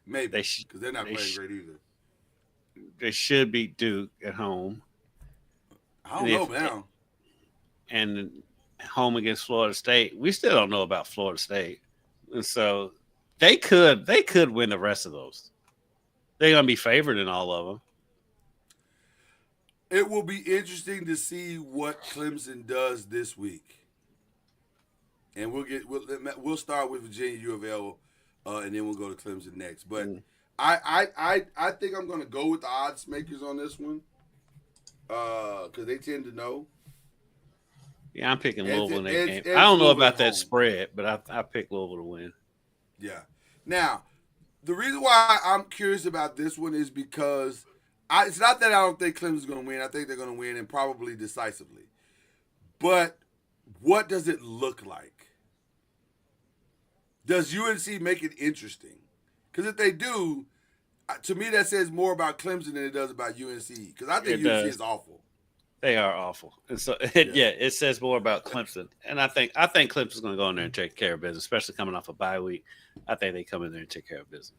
S2: Maybe. Because they're not playing great either.
S3: They should beat Duke at home.
S2: I don't know now.
S3: And home against Florida State. We still don't know about Florida State. And so they could win the rest of those. They're going to be favored in all of them.
S2: It will be interesting to see what Clemson does this week. And we'll start with Virginia U of L, and then we'll go to Clemson next. But I think I'm going to go with the odds makers on this one because they tend to know.
S3: Yeah, I'm picking Louisville in that game. I don't know about that spread, but I pick Louisville to win.
S2: Yeah. Now, the reason why I'm curious about this one is because it's not that I don't think Clemson's going to win. I think they're going to win, and probably decisively. But what does it look like? Does UNC make it interesting? Because if they do, to me that says more about Clemson than it does about UNC. Because I think
S3: It
S2: UNC
S3: does.
S2: is awful.
S3: They are awful, and so
S2: Yeah.
S3: it says more about Clemson. And I think Clemson's going to go in there and take care of business, especially coming off a bye week. I think they come in there and take care of business.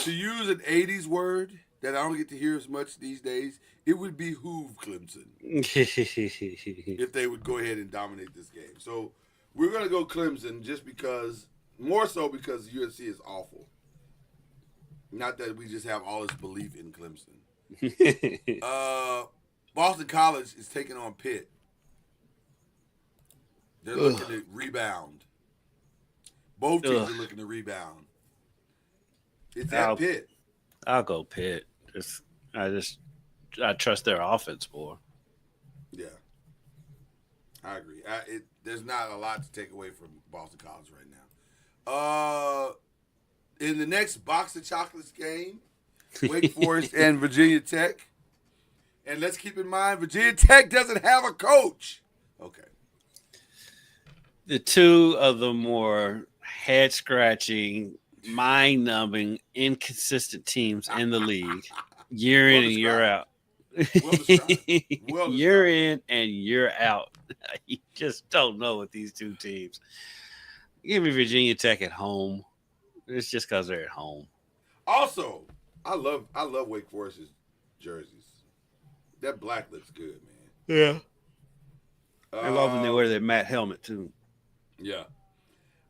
S2: To use an 80s word that I don't get to hear as much these days, it would behoove Clemson if they would go ahead and dominate this game. So we're going to go Clemson just because, more so because UNC is awful. Not that we just have all this belief in Clemson. Boston College is taking on Pitt. They're looking to rebound. Both teams are looking to rebound. It's at Pitt.
S3: I'll go Pitt. I trust their offense more.
S2: Yeah, I agree. There's not a lot to take away from Boston College right now. In the next box of chocolates game, Wake Forest and Virginia Tech. And let's keep in mind, Virginia Tech doesn't have a coach. Okay.
S3: The two of the more head-scratching, mind-numbing, inconsistent teams in the league, year in and year out. Year in and year out. You just don't know with these two teams. Give me Virginia Tech at home. It's just because they're at home.
S2: Also, I love Wake Forest's jerseys. That black looks good, man.
S3: Yeah. I love when they wear their matte helmet too.
S2: Yeah.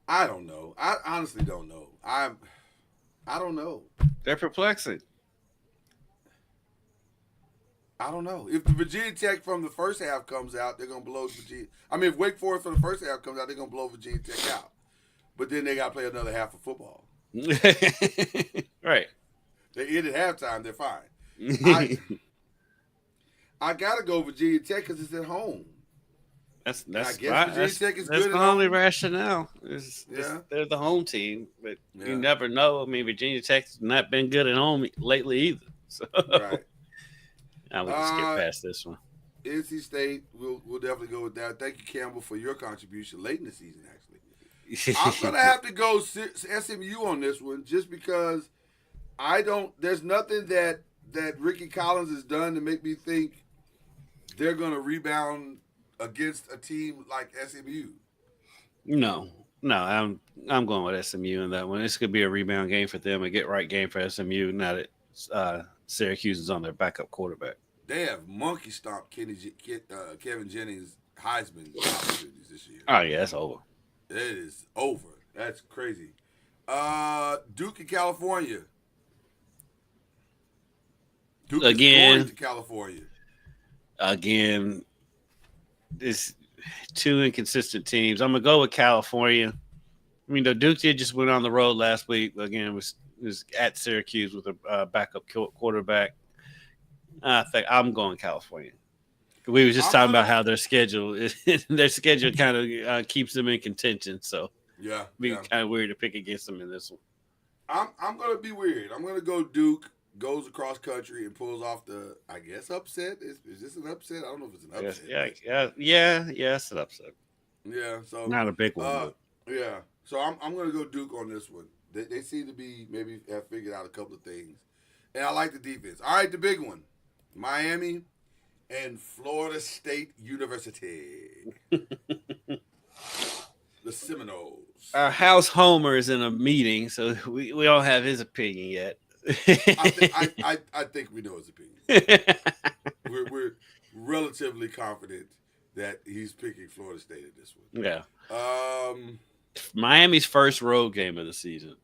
S2: I don't know. I honestly don't know. I don't know.
S3: They're perplexing.
S2: I don't know. If the Virginia Tech from the first half comes out, they're gonna blow Virginia. I mean, if Wake Forest from the first half comes out, they're gonna blow Virginia Tech out. But then they gotta play another half of football.
S3: Right.
S2: They end at halftime. They're fine. I gotta go Virginia Tech because it's at home.
S3: That's
S2: I guess
S3: right.
S2: Virginia Tech is
S3: that's
S2: good.
S3: the only rationale.
S2: Yeah.
S3: They're the home team, but
S2: Yeah.
S3: you never know. I mean, Virginia Tech's not been good at home lately either. So
S2: Right.
S3: I would skip past this one.
S2: NC State, we'll definitely go with that. Thank you, Campbell, for your contribution late in the season. Actually, I'm gonna have to go SMU on this one just because I don't. There's nothing that Ricky Collins has done to make me think they're gonna rebound against a team like SMU.
S3: No, I'm going with SMU in that one. This could be a rebound game for them, a get right game for SMU. Now that Syracuse is on their backup quarterback.
S2: They have monkey stomped Kevin Jennings' Heisman opportunities this year.
S3: Oh yeah, it's over.
S2: It is over. That's crazy. Duke in California. Duke
S3: again,
S2: is going to California.
S3: Again, this two inconsistent teams. I'm gonna go with California. I mean, the Duke did just went on the road last week. But again, was at Syracuse with a backup quarterback. I think I'm going California. We were just talking about how their schedule kind of keeps them in contention. So
S2: yeah,
S3: be kind of weird to pick against them in this one.
S2: I'm gonna be weird. I'm gonna go Duke. Goes across country and pulls off the, I guess, upset. Is this an upset? I don't know if it's an upset.
S3: Yeah, it's an upset.
S2: Yeah, so
S3: not a big one.
S2: Yeah, so I'm gonna go Duke on this one. They seem to be maybe have figured out a couple of things, and I like the defense. All right, the big one, Miami and Florida State University, the Seminoles.
S3: Our house Homer is in a meeting, so we don't have his opinion yet.
S2: I think we know his opinion. We're relatively confident that he's picking Florida State in this one.
S3: Yeah. Miami's first road game of the season,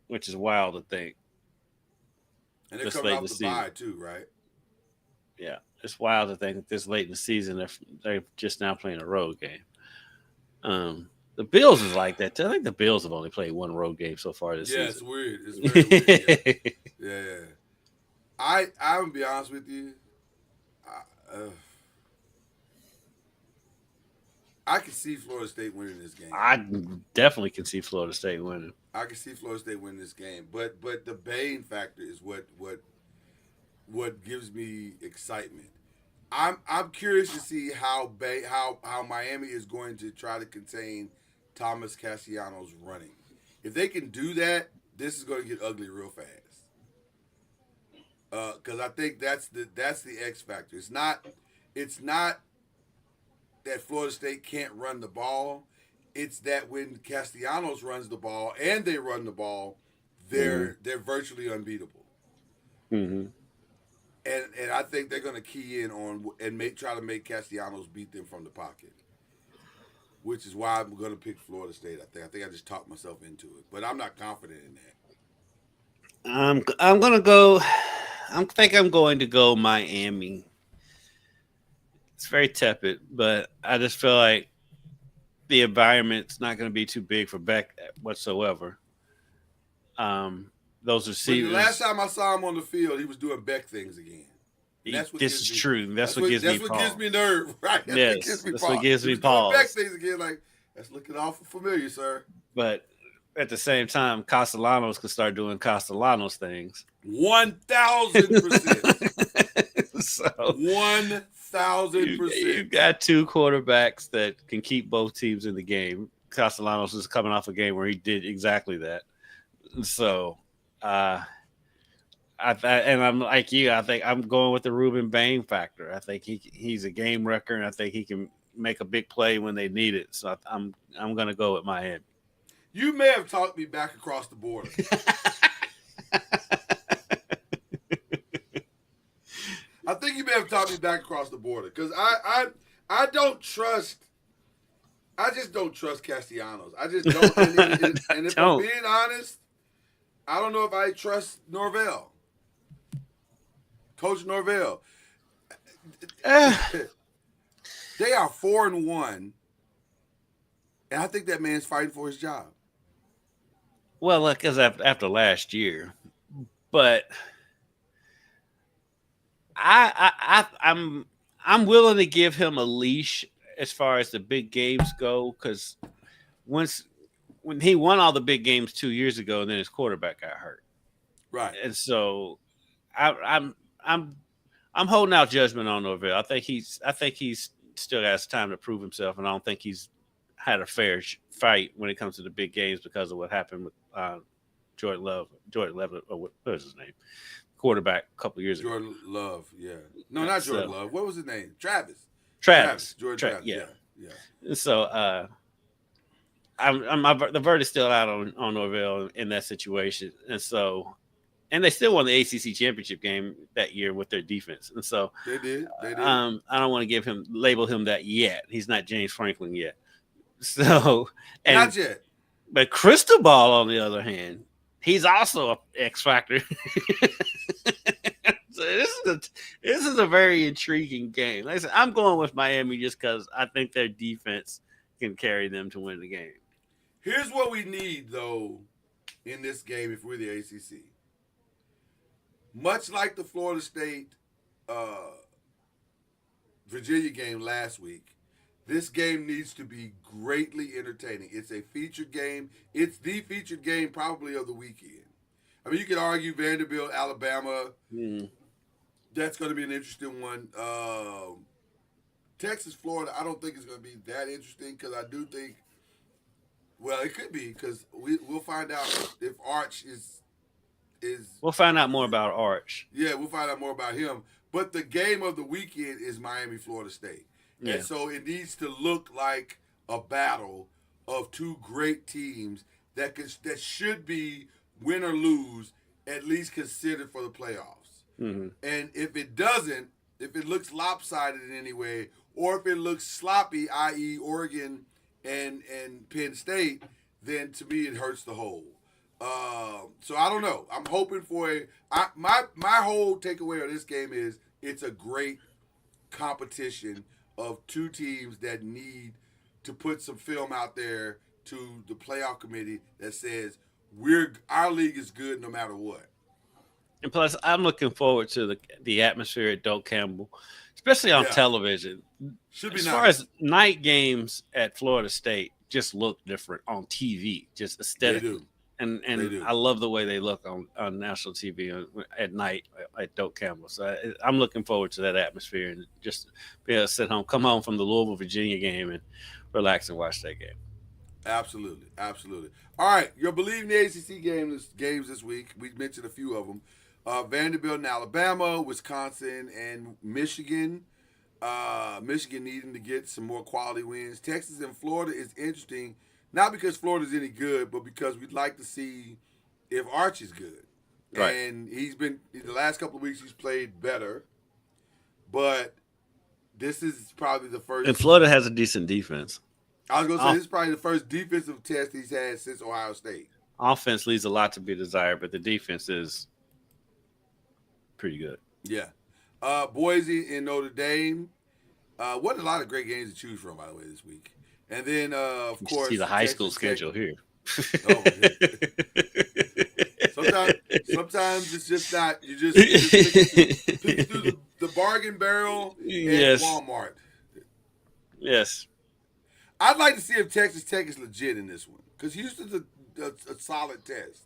S3: which is wild to think.
S2: And they're coming off the bye too, right?
S3: Yeah, it's wild to think that this late in the season they're just now playing a road game. The Bills is like that. I think the Bills have only played one road game so far this season.
S2: Yeah, it's weird. It's very weird. Yeah. I'm gonna be honest with you. I can see Florida State winning this game.
S3: I definitely can see Florida State winning.
S2: I can see Florida State winning this game, but the Bane factor is what gives me excitement. I'm curious to see how Miami is going to try to contain Thomas Castellanos running. If they can do that, this is going to get ugly real fast. Because I think that's the X factor. It's not that Florida State can't run the ball. It's that when Castellanos runs the ball and they run the ball, they're virtually unbeatable.
S3: Mm-hmm.
S2: And I think they're going to key in on and try to make Castellanos beat them from the pocket, which is why I'm going to pick Florida State. I think I just talked myself into it, but I'm not confident in that.
S3: I'm gonna go. I'm going to go Miami. It's very tepid, but I just feel like the environment's not going to be too big for Beck whatsoever. Those
S2: But the last
S3: receivers.
S2: time I saw him on the field, he was doing Beck things again. And that's what
S3: This
S2: gives
S3: is
S2: me,
S3: true. That's what gives me
S2: That's what
S3: pause.
S2: gives me nerve, right? That's
S3: Yes,
S2: what gives me
S3: that's
S2: pause.
S3: what gives
S2: He
S3: me
S2: was doing Beck
S3: pause.
S2: things again, like that's looking awful familiar, sir.
S3: But at the same time, Castellanos could start doing Castellanos things.
S2: 1,000%.
S3: So
S2: 1,000%.
S3: you've got two quarterbacks that can keep both teams in the game. Castellanos is coming off a game where he did exactly that. So, and I'm like you. I think I'm going with the Ruben Bain factor. I think he's a game wrecker, and I think he can make a big play when they need it. So I'm going to go with Miami.
S2: You may have talked me back across the border. I think you may have talked me back across the border because I don't trust. I just don't trust Castellanos. I just don't. And if I'm being honest, I don't know if I trust Norvell, Coach Norvell. They are 4-1, and I think that man's fighting for his job.
S3: Well, look, because after last year, but I'm willing to give him a leash as far as the big games go, because when he won all the big games 2 years ago, and then his quarterback got hurt,
S2: Right?
S3: And so I'm holding out judgment on Norvell. I think he's still has time to prove himself, and I don't think he's had a fair fight when it comes to the big games because of what happened with Jordan Love, or what was his name, quarterback a couple years ago.
S2: Jordan Love, yeah. No, not Jordan Love. What was his name? Travis. Jordan Travis.
S3: Yeah. So the verdict's still out on Norvell in that situation, and they still won the ACC championship game that year with their defense, and so
S2: they did.
S3: I don't want to label him that yet. He's not James Franklin yet. So
S2: not yet.
S3: But Cristobal, on the other hand, he's also an X factor. So this is a very intriguing game. Like I said, I'm going with Miami just because I think their defense can carry them to win the game.
S2: Here's what we need, though, in this game if we're the ACC. Much like the Florida State Virginia game last week, this game needs to be greatly entertaining. It's a featured game. It's the featured game probably of the weekend. I mean, you could argue Vanderbilt, Alabama. That's going to be an interesting one. Texas, Florida, I don't think it's going to be that interesting because I do think, well, it could be because we'll find out if Arch is.
S3: We'll find out more about Arch.
S2: Yeah, we'll find out more about him. But the game of the weekend is Miami, Florida State. Yeah. And so it needs to look like a battle of two great teams that should be, win or lose, at least considered for the playoffs.
S3: Mm-hmm.
S2: And if it doesn't, if it looks lopsided in any way, or if it looks sloppy, i.e. Oregon and Penn State, then to me it hurts the whole. So I don't know. I'm hoping for my whole takeaway of this game is it's a great competition of two teams that need to put some film out there to the playoff committee that says our league is good no matter what.
S3: And plus, I'm looking forward to the atmosphere at Doak Campbell, especially on television.
S2: Should be
S3: as
S2: nice.
S3: far as night games at Florida State just look different on TV, just aesthetically. And I love the way they look on national TV at night at Doak Campbell. So I'm looking forward to that atmosphere and just be able to sit home, come home from the Louisville Virginia game, and relax and watch that game.
S2: Absolutely, absolutely. All right, your Bleav in the ACC games this week. We mentioned a few of them: Vanderbilt and Alabama, Wisconsin and Michigan. Michigan needing to get some more quality wins. Texas and Florida is interesting, not because Florida's any good, but because we'd like to see if Archie's good.
S3: Right.
S2: And he's been the last couple of weeks he's played better, but this is probably the first.
S3: And Florida has a decent defense.
S2: I was going to say this is probably the first defensive test he's had since Ohio State.
S3: Offense leaves a lot to be desired, but the defense is pretty good.
S2: Yeah. Boise and Notre Dame. What a lot of great games to choose from, by the way, this week. And then, of course,
S3: see the high school schedule here.
S2: Oh, sometimes it's just not. You just pick through the bargain barrel at Walmart.
S3: Yes.
S2: I'd like to see if Texas Tech is legit in this one because Houston's a solid test.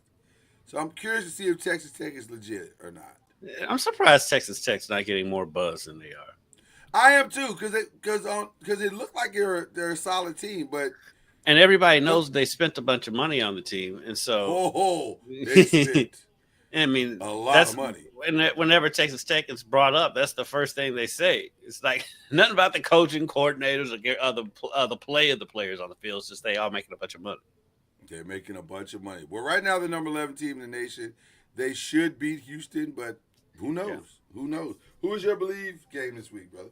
S2: So I'm curious to see if Texas Tech is legit or not.
S3: I'm surprised Texas Tech's not getting more buzz than they are.
S2: I am too because it looked like they're a solid team, but
S3: and everybody knows they spent a bunch of money on the team, and so
S2: they spent.
S3: I mean,
S2: a lot of money.
S3: Whenever Texas Tech is brought up, that's the first thing they say. It's like nothing about the coaching coordinators or the play of the players on the field. It's just they all making a bunch of money.
S2: They're making a bunch of money. Well, right now, the number 11 team in the nation. They should beat Houston, but who knows? Yeah. Who knows? Who is your Bleav game this week, brother?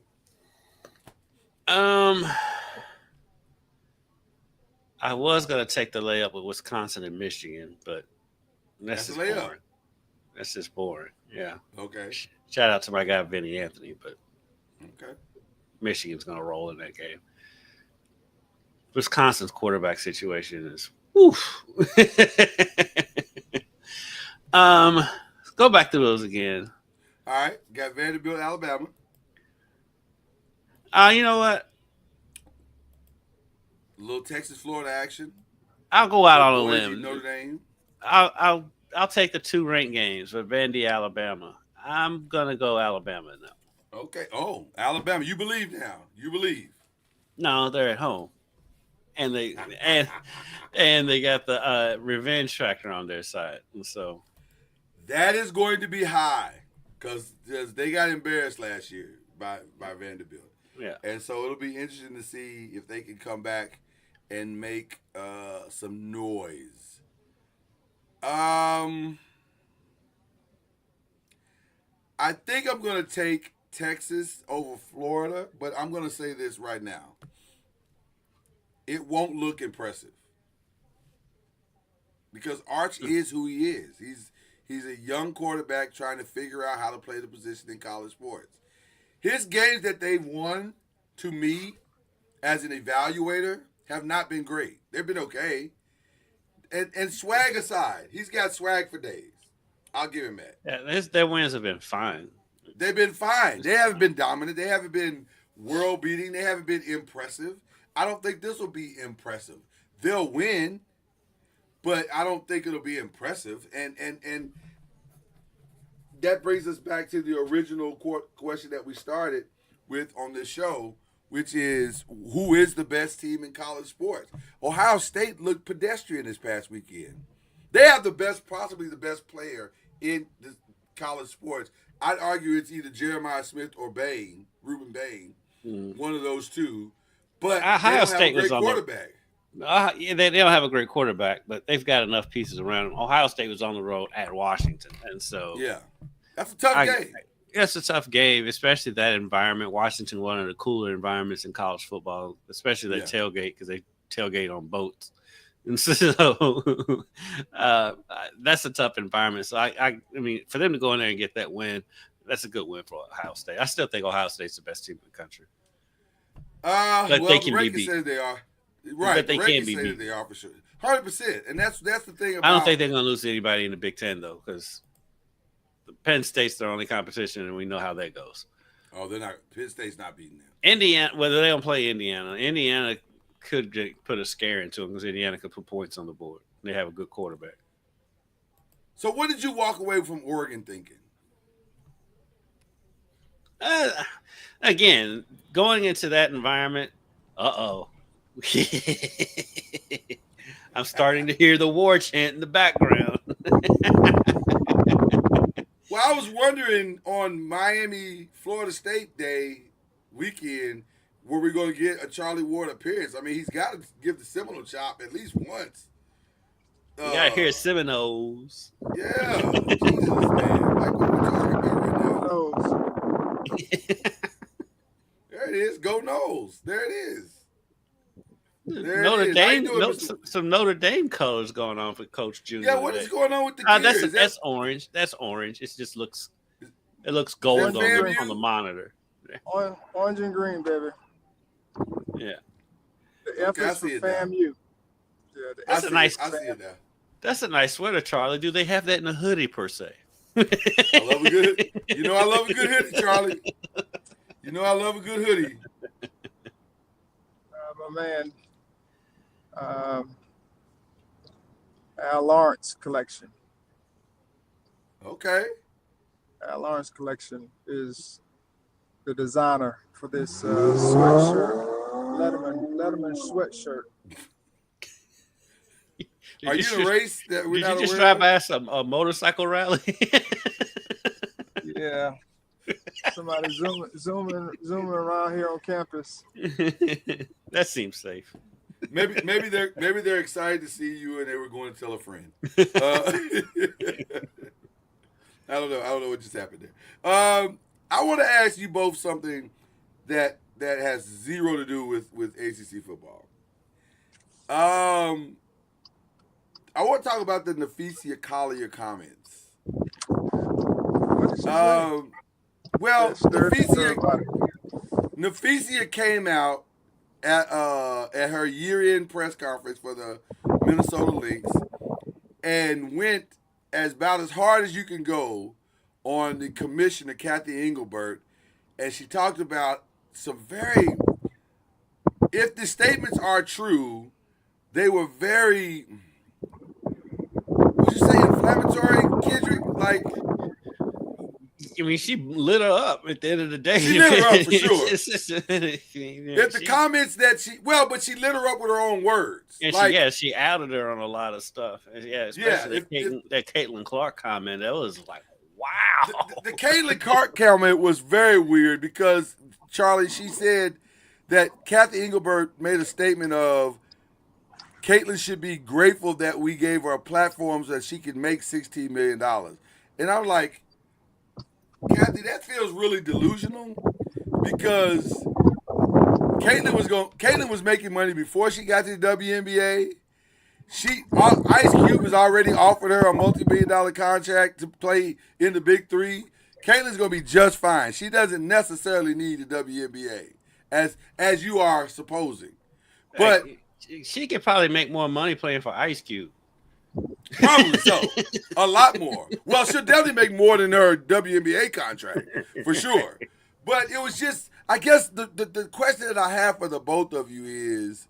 S3: I was going to take the layup with Wisconsin and Michigan, but that's just boring. That's just boring. Yeah.
S2: Okay.
S3: Shout out to my guy, Vinny Anthony, but
S2: okay.
S3: Michigan's going to roll in that game. Wisconsin's quarterback situation is oof. Let's go back to those again.
S2: All right. Got Vanderbilt, Alabama.
S3: You know what?
S2: A little Texas, Florida action.
S3: I'll go out on a limb.
S2: Notre Dame.
S3: I'll take the 2 ranked games with Vandy, Alabama. I'm gonna go Alabama now.
S2: Okay. Oh, Alabama. You Bleav now. You Bleav.
S3: No, they're at home, and they got the revenge factor on their side, and so
S2: that is going to be high because they got embarrassed last year by Vanderbilt.
S3: Yeah.
S2: And so it'll be interesting to see if they can come back and make some noise. I think I'm going to take Texas over Florida, but I'm going to say this right now. It won't look impressive because Arch is who he is. He's a young quarterback trying to figure out how to play the position in college sports. His games that they've won, to me, as an evaluator, have not been great. They've been okay. And swag aside, he's got swag for days. I'll give him that.
S3: Yeah, their wins have been fine.
S2: They've been fine. They haven't been dominant. They haven't been world-beating. They haven't been impressive. I don't think this will be impressive. They'll win, but I don't think it'll be impressive. And that brings us back to the original question that we started with on this show, which is who is the best team in college sports? Ohio State looked pedestrian this past weekend. They have possibly the best player in the college sports. I'd argue it's either Jeremiah Smith or Reuben Bain, one of those two. But
S3: Ohio State was on
S2: quarterback.
S3: They don't have a great quarterback, but they've got enough pieces around them. Ohio State was on the road at Washington, and so
S2: yeah, that's a tough game.
S3: It's a tough game, especially that environment. Washington, one of the cooler environments in college football, especially that tailgate because they tailgate on boats, and so that's a tough environment. So I mean, for them to go in there and get that win, that's a good win for Ohio State. I still think Ohio State's the best team in the country.
S2: But they can be beat. They are. Right,
S3: but they can be beat.
S2: They are for sure, 100%, and that's the thing.
S3: I don't think they're going to lose to anybody in the Big Ten though, because Penn State's their only competition, and we know how that goes.
S2: Oh, they're not. Penn State's not beating them.
S3: Indiana, whether they don't play Indiana could put a scare into them because Indiana could put points on the board. They have a good quarterback.
S2: So what did you walk away from Oregon thinking?
S3: Uh, Again, going into that environment, uh-oh. I'm starting to hear the war chant in the background.
S2: Well, I was wondering on Miami, Florida State Day weekend, were we going to get a Charlie Ward appearance? I mean, he's got to give the Seminole chop at least once.
S3: You gotta hear Seminoles.
S2: Yeah, Jesus, man. Like, what are we talking about right now? There it is. Go Knowles. There it is. There
S3: Notre
S2: it is.
S3: Dame,
S2: Doing,
S3: some Notre Dame colors going on for Coach Junior.
S2: Yeah, what is going on with the gears?
S3: That's orange. That's orange. It just looks gold on the monitor.
S4: Orange and green, baby.
S3: Yeah.
S4: The F is for FAMU. Yeah,
S3: that's a nice.
S2: I see it now.
S3: That's a nice sweater, Charlie. Do they have that in a hoodie per se?
S2: I love a good. You know, I love a good hoodie, Charlie. You know, I love a good hoodie.
S4: My man, Al Lawrence collection.
S2: Okay.
S4: Al Lawrence collection is the designer for this sweatshirt, Letterman sweatshirt.
S2: Are you in a race that we're
S3: did
S2: not
S3: you just
S2: aware
S3: drive past a motorcycle rally?
S4: Yeah. Somebody zooming around here on campus.
S3: That seems safe.
S2: Maybe they're excited to see you and they were going to tell a friend. I don't know what just happened there. I want to ask you both something that has zero to do with ACC football. I want to talk about the Nafisia Collier comments.
S4: What did she say?
S2: Well, Nafisia came out at her year-end press conference for the Minnesota Lynx and went about as hard as you can go on the commissioner, Kathy Engelbert, and she talked about some very, if the statements are true, they were very, would you say inflammatory, Kendrick? Like,
S3: I mean, she lit her up at the end of the day.
S2: She lit her up for sure.
S3: If
S2: the comments that but she lit her up with her own words.
S3: And
S2: like,
S3: she outed her on a lot of stuff. Yeah, especially that Caitlin Clark comment. That was like, wow.
S2: The Caitlin Clark comment was very weird because, Charlie, she said that Kathy Engelbert made a statement of Caitlin should be grateful that we gave her a platform so that she could make $16 million. And I'm like, Kathy, that feels really delusional because Caitlin was making money before she got to the WNBA. Ice Cube has already offered her a multi-million-dollar contract to play in the Big Three. Caitlin's gonna be just fine. She doesn't necessarily need the WNBA, as you are supposing. But
S3: she could probably make more money playing for Ice Cube.
S2: Probably so. A lot more. Well, she'll definitely make more than her WNBA contract, for sure. But it was just, I guess the question that I have for the both of you is,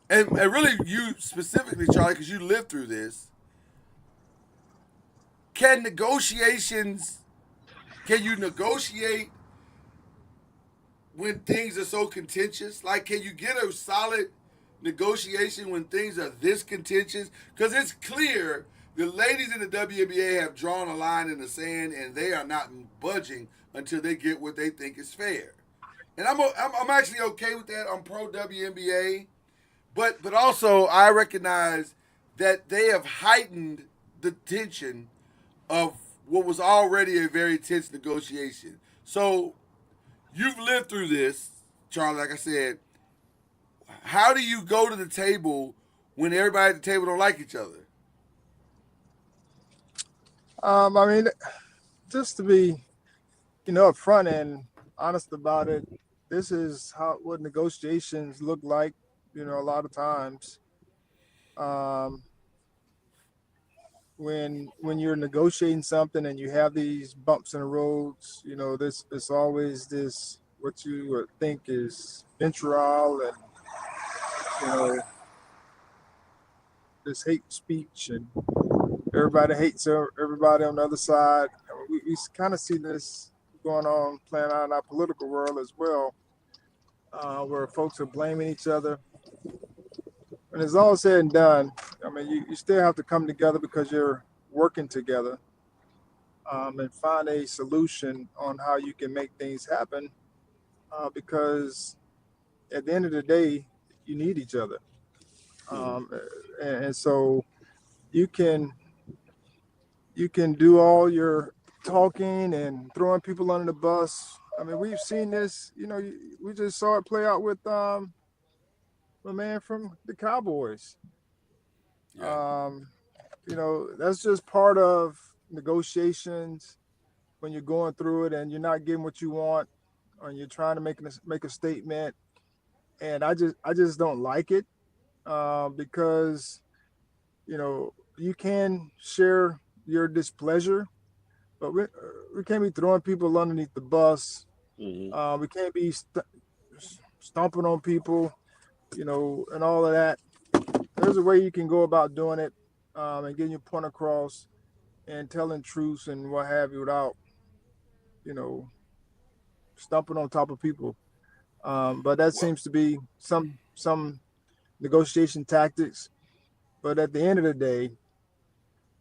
S2: and really you specifically, Charlie, because you lived through this, can you negotiate when things are so contentious? Like, can you get a solid negotiation when things are this contentious? Because it's clear the ladies in the WNBA have drawn a line in the sand and they are not budging until they get what they think is fair. And I'm actually okay with that. I'm pro WNBA, but also I recognize that they have heightened the tension of what was already a very tense negotiation. So you've lived through this, Charlie. Like I said, how do you go to the table when everybody at the table don't like each other?
S4: I mean, just to be, upfront and honest about it, this is what negotiations look like, a lot of times. When you're negotiating something and you have these bumps in the roads, it's always this, what you would think is vitriol and, this hate speech and everybody hates everybody on the other side. We kind of see this going on, playing out in our political world as well, where folks are blaming each other. When it's all said and done, I mean, you still have to come together because you're working together, and find a solution on how you can make things happen, because at the end of the day, you need each other.
S3: Mhm.
S4: Um, and so you can you can do all your talking and throwing people under the bus. I mean, we've seen this. We just saw it play out with the man from the Cowboys.
S2: Yeah.
S4: Um, that's just part of negotiations when you're going through it and you're not getting what you want, or you're trying to make a statement. And I just don't like it, because you can share your displeasure, but we can't be throwing people underneath the bus.
S3: Mhm.
S4: We can't be stomping on people, and all of that. There's a way you can go about doing it, and getting your point across and telling truths and what have you without, you know, stomping on top of people. But that
S2: Well,
S4: seems to be some negotiation tactics. But at the end of the day,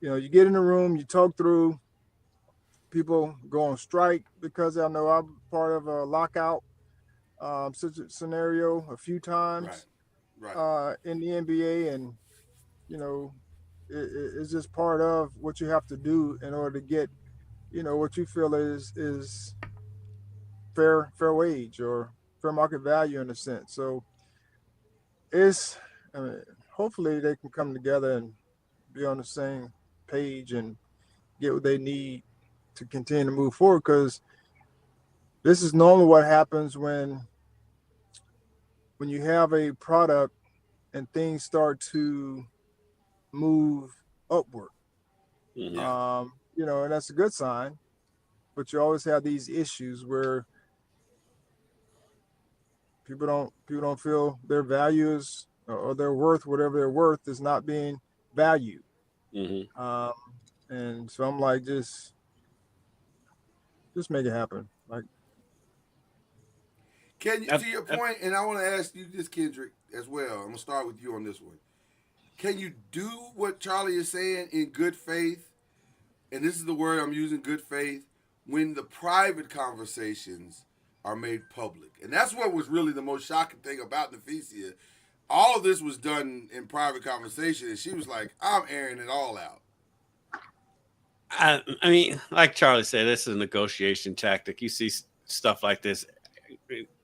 S4: you get in the room, you talk through. People go on strike because I know I'm part of a lockout, such a scenario a few
S2: right,
S4: times,
S2: right.
S4: in the NBA, and you know, it's just part of what you have to do in order to get, what you feel is fair wage or fair market value in a sense. So it's, I mean, hopefully they can come together and be on the same page and get what they need to continue to move forward, because this is normally what happens when you have a product and things start to move upward.
S3: Mhm.
S2: Yeah.
S4: And that's a good sign. But you always have these issues where people don't feel their values, or their worth, whatever their worth, is not being valued.
S3: Mhm.
S4: Um, and so I'm like, just make it happen. Like,
S2: Can you,
S3: I,
S2: to your
S3: I,
S2: point, and I want to ask you this, Kendrick, as well. I'm gonna start with you on this one. Can you do what Charlie is saying in good faith? And this is the word I'm using, good faith, when the private conversations are made public. And that's what was really the most shocking thing about Nafisia. All of this was done in private conversation, and she was like, I'm airing it all out.
S3: I mean, like Charlie said, this is a negotiation tactic. You see stuff like this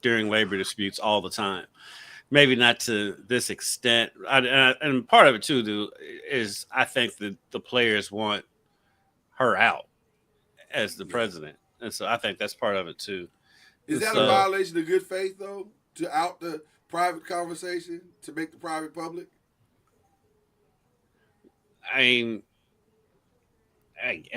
S3: during labor disputes all the time. Maybe not to this extent. And part of it too, is I think that the players want her out as the
S2: Yeah.
S3: president, and so I think that's part of it too.
S2: Is
S3: And
S2: that a
S3: so,
S2: violation of good faith, though, to out the private conversation, to make the private public?
S3: I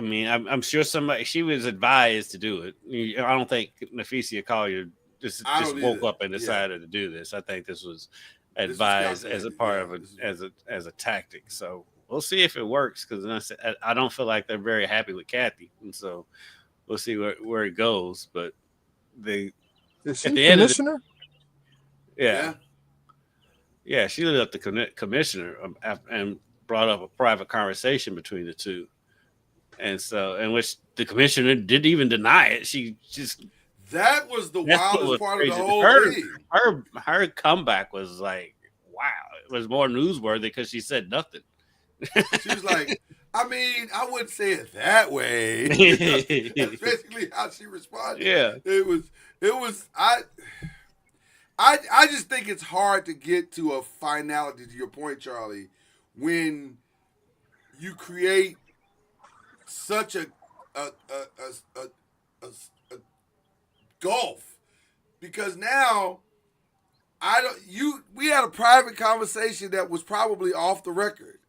S3: mean, I'm sure somebody she was advised to do it. I don't think Nafisia Collier
S2: I
S3: just
S2: don't
S3: woke
S2: either.
S3: up and
S2: Yeah.
S3: decided to do this. I think this was
S2: This was
S3: advised as a
S2: calculated.
S3: part
S2: Yeah.
S3: of a
S2: This is,
S3: as a tactic. So we'll see if it works because I don't feel like they're very happy with Kathy, and so we'll see where it goes. But they
S4: is
S3: at
S4: she
S3: the end of the
S4: commissioner?
S3: yeah
S2: yeah.
S3: yeah she lit up the commissioner and brought up a private conversation between the two. And so, in which the commissioner didn't even deny it. She just
S2: That was the
S3: that's what
S2: wildest
S3: was
S2: part of the
S3: crazy.
S2: whole thing.
S3: Her comeback was like, wow. It was more newsworthy because she said nothing.
S2: She was like, I mean, I wouldn't say it that way. That's basically how she responded.
S3: Yeah.
S2: It was, it was, I just think it's hard to get to a finality, to your point, Charlie, when you create such a, a, a, a, a gulf. Because now, I don't, we had a private conversation that was probably off the record.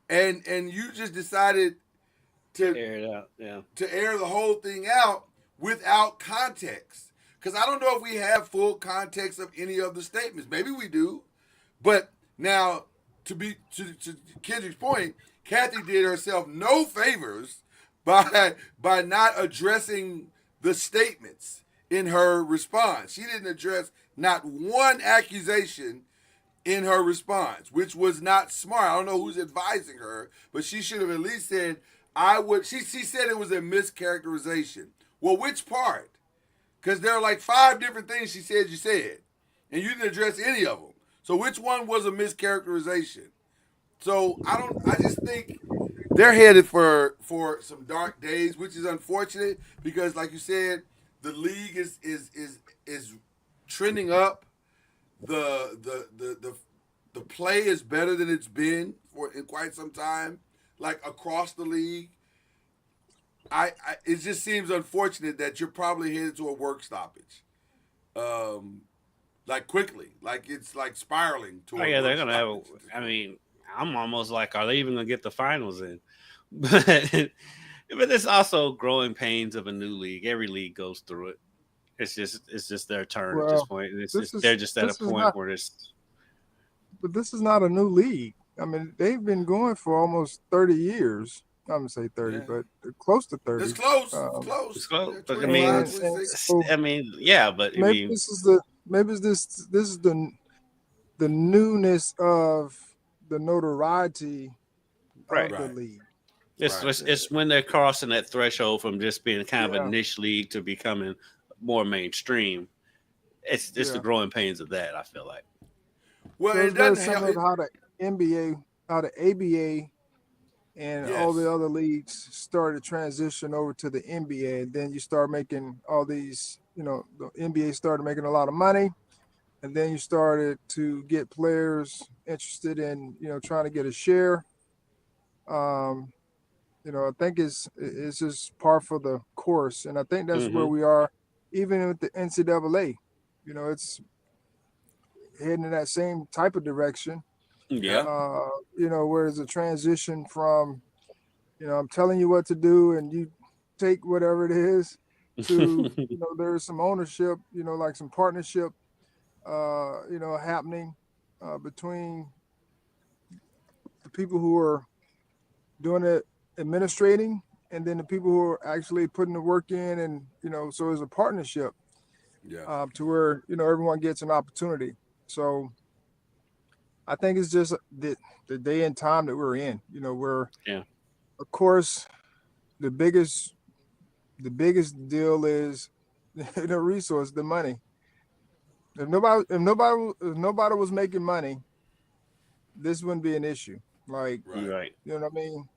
S2: And you just decided to
S3: Air it out. Yeah.
S2: to air the whole thing out without context. Because I don't know if we have full context of any of the statements. Maybe we do, but now to Kendrick's point, Kathy did herself no favors by not addressing the statements in her response. She didn't address not one accusation in her response, which was not smart. I don't know who's advising her, but she should have at least said, I would. She said it was a mischaracterization. Well, which part? Because there are like 5 different things she said you said, and you didn't address any of them. So which one was a mischaracterization? So I just think they're headed for some dark days, which is unfortunate because, like you said, the league is trending up. The play is better than it's been in quite some time, like across the league. It just seems unfortunate that you're probably headed to a work stoppage, like quickly, like it's like spiraling to.
S3: Oh yeah, they're gonna have. I mean, I'm almost like, are they even gonna get the finals in? But it's also growing pains of a new league. Every league goes through it. It's just their turn at this point. They're just at a point where it's.
S4: But this is not a new league. I mean, they've been going for almost 30 years. I'm gonna say 30, but close to 30.
S2: It's close. It's close.
S3: But I mean, but
S4: maybe this is the newness of the notoriety of the league.
S3: It's when they're crossing that threshold from just being kind of a niche league to becoming more mainstream. It's the growing pains of that, I feel like.
S2: Well,
S4: so it doesn't help how the NBA, how the ABA, and all the other leagues started to transition over to the NBA, and then you start making all these. The NBA started making a lot of money, and then you started to get players interested in trying to get a share. I think it's just par for the course, and I think that's where we are, even with the NCAA. It's heading in that same type of direction.
S3: Yeah.
S4: Where there's a transition from, I'm telling you what to do and you take whatever it is to, there's some ownership, like some partnership, happening between the people who are doing it, administrating, and then the people who are actually putting the work in, and so it's a partnership. To where everyone gets an opportunity. So I think it's just the day and time that we're in. Where of course the biggest deal is the resource, the money. If nobody was making money, this wouldn't be an issue. Like,
S3: right.
S4: You know what I mean?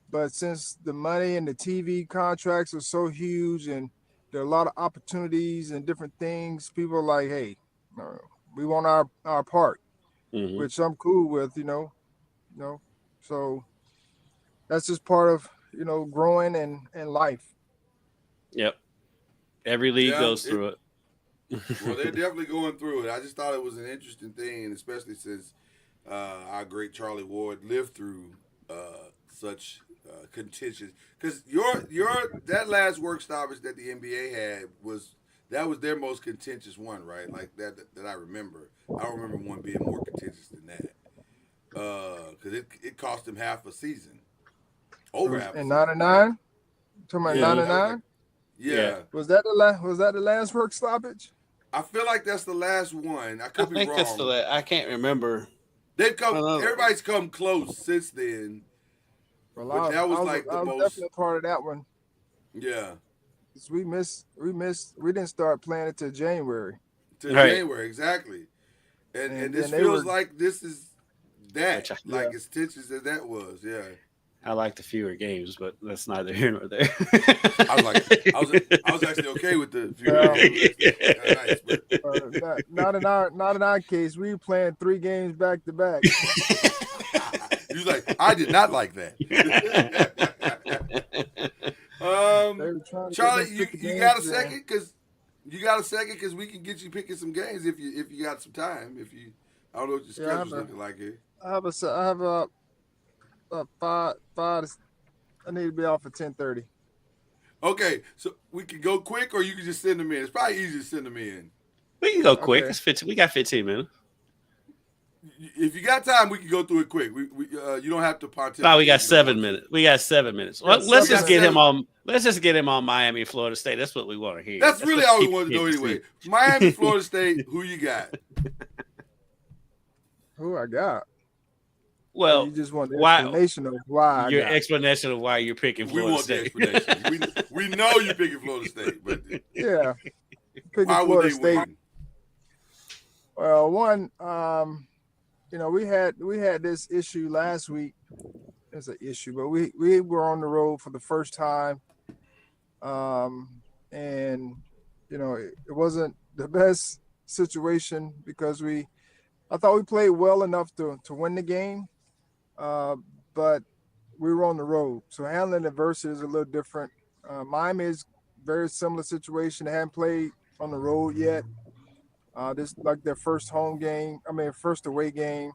S4: But since the money and the TV contracts are so huge and there are a lot of opportunities and different things, people are like, hey, we want our part, which I'm cool with, so that's just part of, growing and life.
S3: Yep. Every league goes through it.
S2: Well, they're definitely going through it. I just thought it was an interesting thing, especially since our great Charlie Ward lived through such contentious. Because that last work stoppage that the NBA had was their most contentious one, right? Like that I remember. I don't remember one being more contentious than that. Because it cost them half a season. Over half.
S4: And 99. Talking about 99.
S2: Yeah.
S4: Was that the last work stoppage?
S2: I feel like that's the last one. I could be wrong.
S3: That's I can't remember.
S2: They've come. Everybody's come close since then.
S4: Well,
S2: that was
S4: I was definitely part of that one.
S2: Yeah.
S4: We didn't start playing it till January.
S2: January, exactly. And this feels like this is that. Like as tensions as that was, yeah.
S3: I like the fewer games, but that's neither here nor there.
S2: I was actually okay with the fewer games.
S4: Nice, but not in our case. We were playing 3 games back to back.
S2: He was like, I did not like that. Charlie, you got a second? Because we can get you picking some games if you got some time. I don't know what your schedule's looking like here.
S4: I have a 5. I need to be off at 10:30.
S2: Okay, so we can go quick, or you can just send them in. It's probably easy to send them in.
S3: We can go quick. It's 15. We got 15 minutes.
S2: if you got time, we can go through it quick. You don't have to pontificate.
S3: No, we got
S2: if you don't
S3: 7
S2: want to.
S3: minutes. We got 7 minutes.
S4: We
S3: Well,
S4: got
S3: let's
S4: 7
S3: just get
S4: minutes.
S3: him on. Let's just get him on Miami, Florida State. That's what we want to hear.
S2: That's really
S3: what
S2: all we
S3: people
S2: wanted to know
S3: need
S2: anyway.
S3: see.
S2: Miami, Florida State, who you got?
S4: Who I got?
S3: Well,
S4: You just want the
S3: why
S4: explanation of why
S3: your
S4: I got.
S3: explanation of why you're picking
S2: We
S3: Florida
S2: want the
S3: State.
S2: explanation. we know you're picking Florida State, but
S4: Yeah, picking
S2: why would
S4: Florida
S2: they
S4: State.
S2: win?
S4: Well, one, we had this issue last week. It's an issue, but we were on the road for the first time, and it wasn't the best situation because I thought we played well enough to win the game, but we were on the road, so handling adversity is a little different. Miami is very similar situation. They haven't played on the road yet. This is like their first first away game.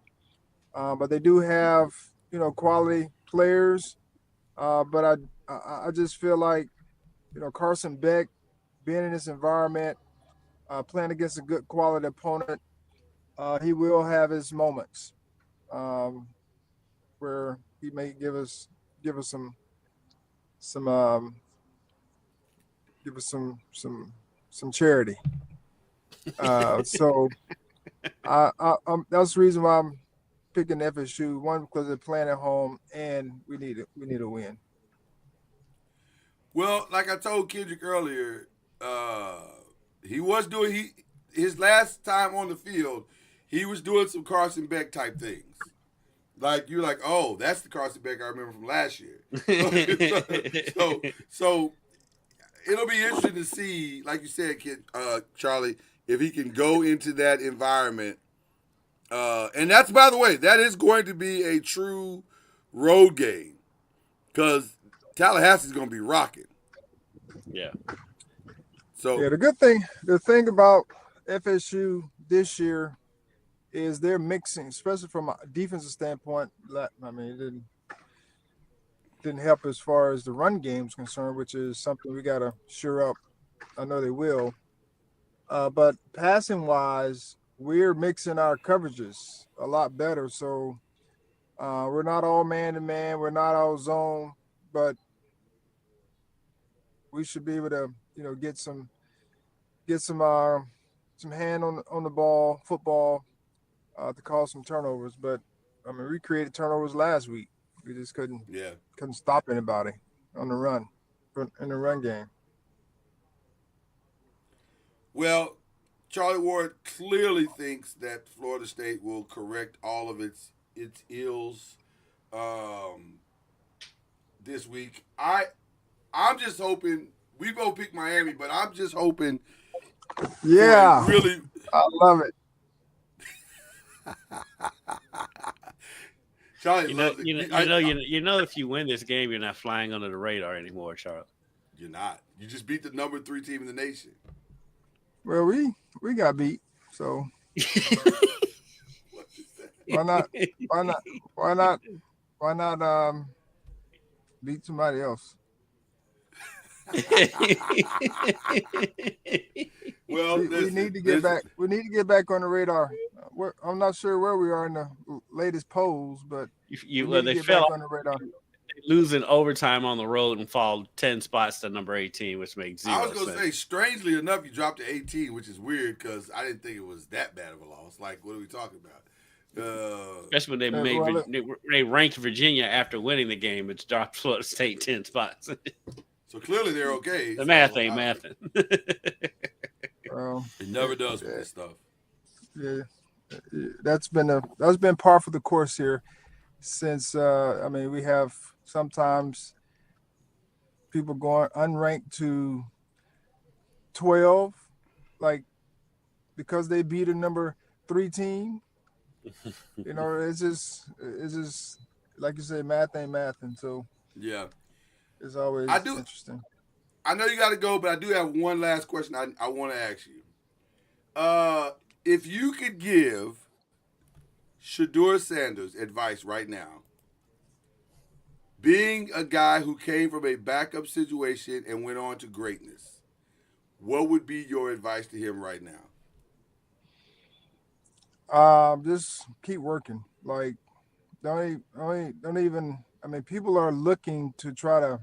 S4: But they do have, quality players. But I just feel like, Carson Beck being in this environment, playing against a good quality opponent, he will have his moments where he may give us some charity. So that's the reason why I'm picking FSU. One, because they're playing at home, and we need a win.
S2: Well, like I told Kendrick earlier, he was doing his last time on the field, he was doing some Carson Beck type things. Like you're like, oh, that's the Carson Beck I remember from last year. So it'll be interesting to see, like you said, Charlie, if he can go into that environment. And that's, by the way, that is going to be a true road game because Tallahassee's going to be rocking.
S3: Yeah.
S2: So
S4: yeah, the thing about FSU this year is they're mixing, especially from a defensive standpoint. I mean, it didn't help as far as the run game is concerned, which is something we got to shore up. I know they will. But passing wise, we're mixing our coverages a lot better. So we're not all man to man, we're not all zone, but we should be able to, get some hand on the ball, football, to cause some turnovers. But I mean, we created turnovers last week. We just couldn't stop anybody on the run in the run game.
S2: Well, Charlie Ward clearly thinks that Florida State will correct all of its ills this week. I'm just hoping we both pick Miami, but I'm just hoping.
S4: Yeah,
S2: really,
S4: I love it.
S2: Charlie,
S3: if you win this game, you're not flying under the radar anymore, Charlie.
S2: You're not. You just beat the number 3 team in the nation.
S4: Well, we got beat, so why not beat somebody else?
S2: Well,
S4: we need to get back. We need to get back on the radar. I'm not sure where we are in the latest polls, but
S3: they fell on the radar. Losing overtime on the road and fall 10 spots to number 18, which makes zero sense.
S2: I was going to say, strangely enough, you dropped to 18, which is weird because I didn't think it was that bad of a loss. Like, what are we talking about?
S3: Especially when they ranked Virginia after winning the game, it's dropped Florida State 10 spots.
S2: So clearly they're okay.
S3: The math ain't mathing.
S2: It never does with this stuff.
S4: Yeah, that's been par for the course here. Since we have sometimes people going unranked to 12, like because they beat a number 3 team. It's just like you say, math ain't math, and so
S2: yeah,
S4: it's always interesting.
S2: I know you got to go, but I do have one last question I want to ask you. If you could give Shedeur Sanders advice right now, being a guy who came from a backup situation and went on to greatness, what would be your advice to him right now?
S4: Just keep working. Like don't even. I mean, people are looking to try to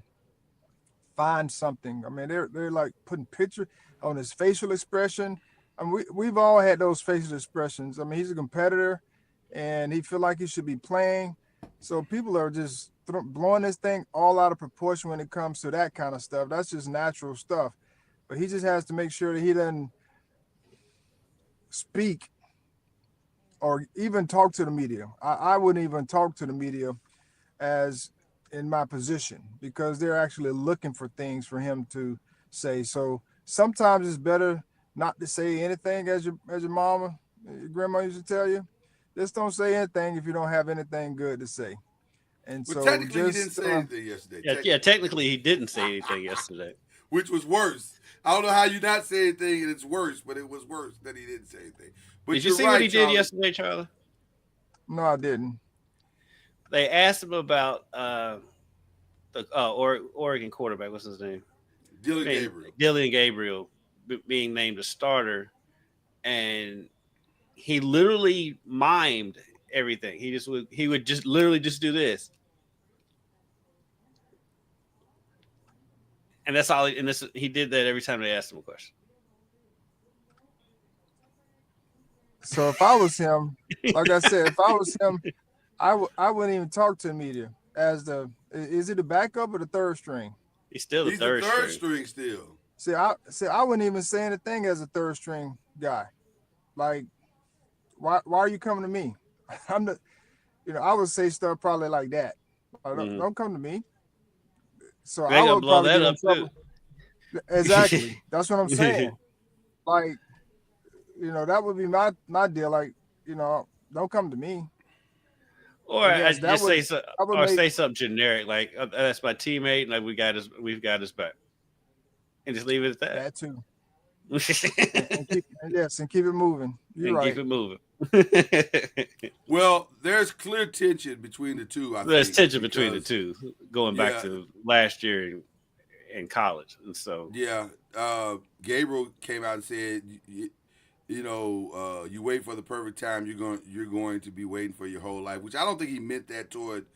S4: find something. I mean, they're like putting picture on his facial expression. I mean, we've all had those facial expressions. I mean, he's a competitor, and he feel like he should be playing. So people are just blowing this thing all out of proportion when it comes to that kind of stuff. That's just natural stuff. But he just has to make sure that he doesn't speak or even talk to the media. I wouldn't even talk to the media as in my position because they're actually looking for things for him to say. So sometimes it's better not to say anything, as your mama, your grandma used to tell you. Just don't say anything if you don't have anything good to say. And
S2: But
S4: so
S2: technically, he didn't
S4: just
S2: say anything yesterday.
S3: Yeah, technically he didn't say anything yesterday.
S2: Which was worse. I don't know how you not say anything and it's worse, but it was worse that he didn't say anything. But
S3: Did you see
S2: right,
S3: what he
S2: Charlie.
S3: did yesterday, Charlie?
S4: no, I didn't.
S3: They asked him about the Oregon quarterback. What's his name? Dylan Gabriel being named a starter, and he literally mimed everything. He would just literally just do this, and that's all. He did that every time they asked him a question.
S4: So if I was him, like I said, if I was him, I wouldn't even talk to the media. As is he the backup or the third string?
S3: He's still the third
S2: string still.
S4: See, I wouldn't even say anything as a third string guy. Like, why are you coming to me? I'm the, I would say stuff probably like that. Like, don't come to me. So
S3: they
S4: I would
S3: blow
S4: probably
S3: that
S4: get in
S3: up
S4: trouble.
S3: too.
S4: Exactly. That's what I'm saying. Like, that would be my deal. Like, don't come to me.
S3: Or say something generic like that's my teammate, and like we've got his back, and just leave it at that.
S4: That too. and keep it moving. You're right.
S3: Keep it moving.
S2: Well, there's clear tension between the two.
S3: There's tension between the two, going back to last year in college, and so
S2: Gabriel came out and said, you wait for the perfect time. You're going to be waiting for your whole life, which I don't think he meant that toward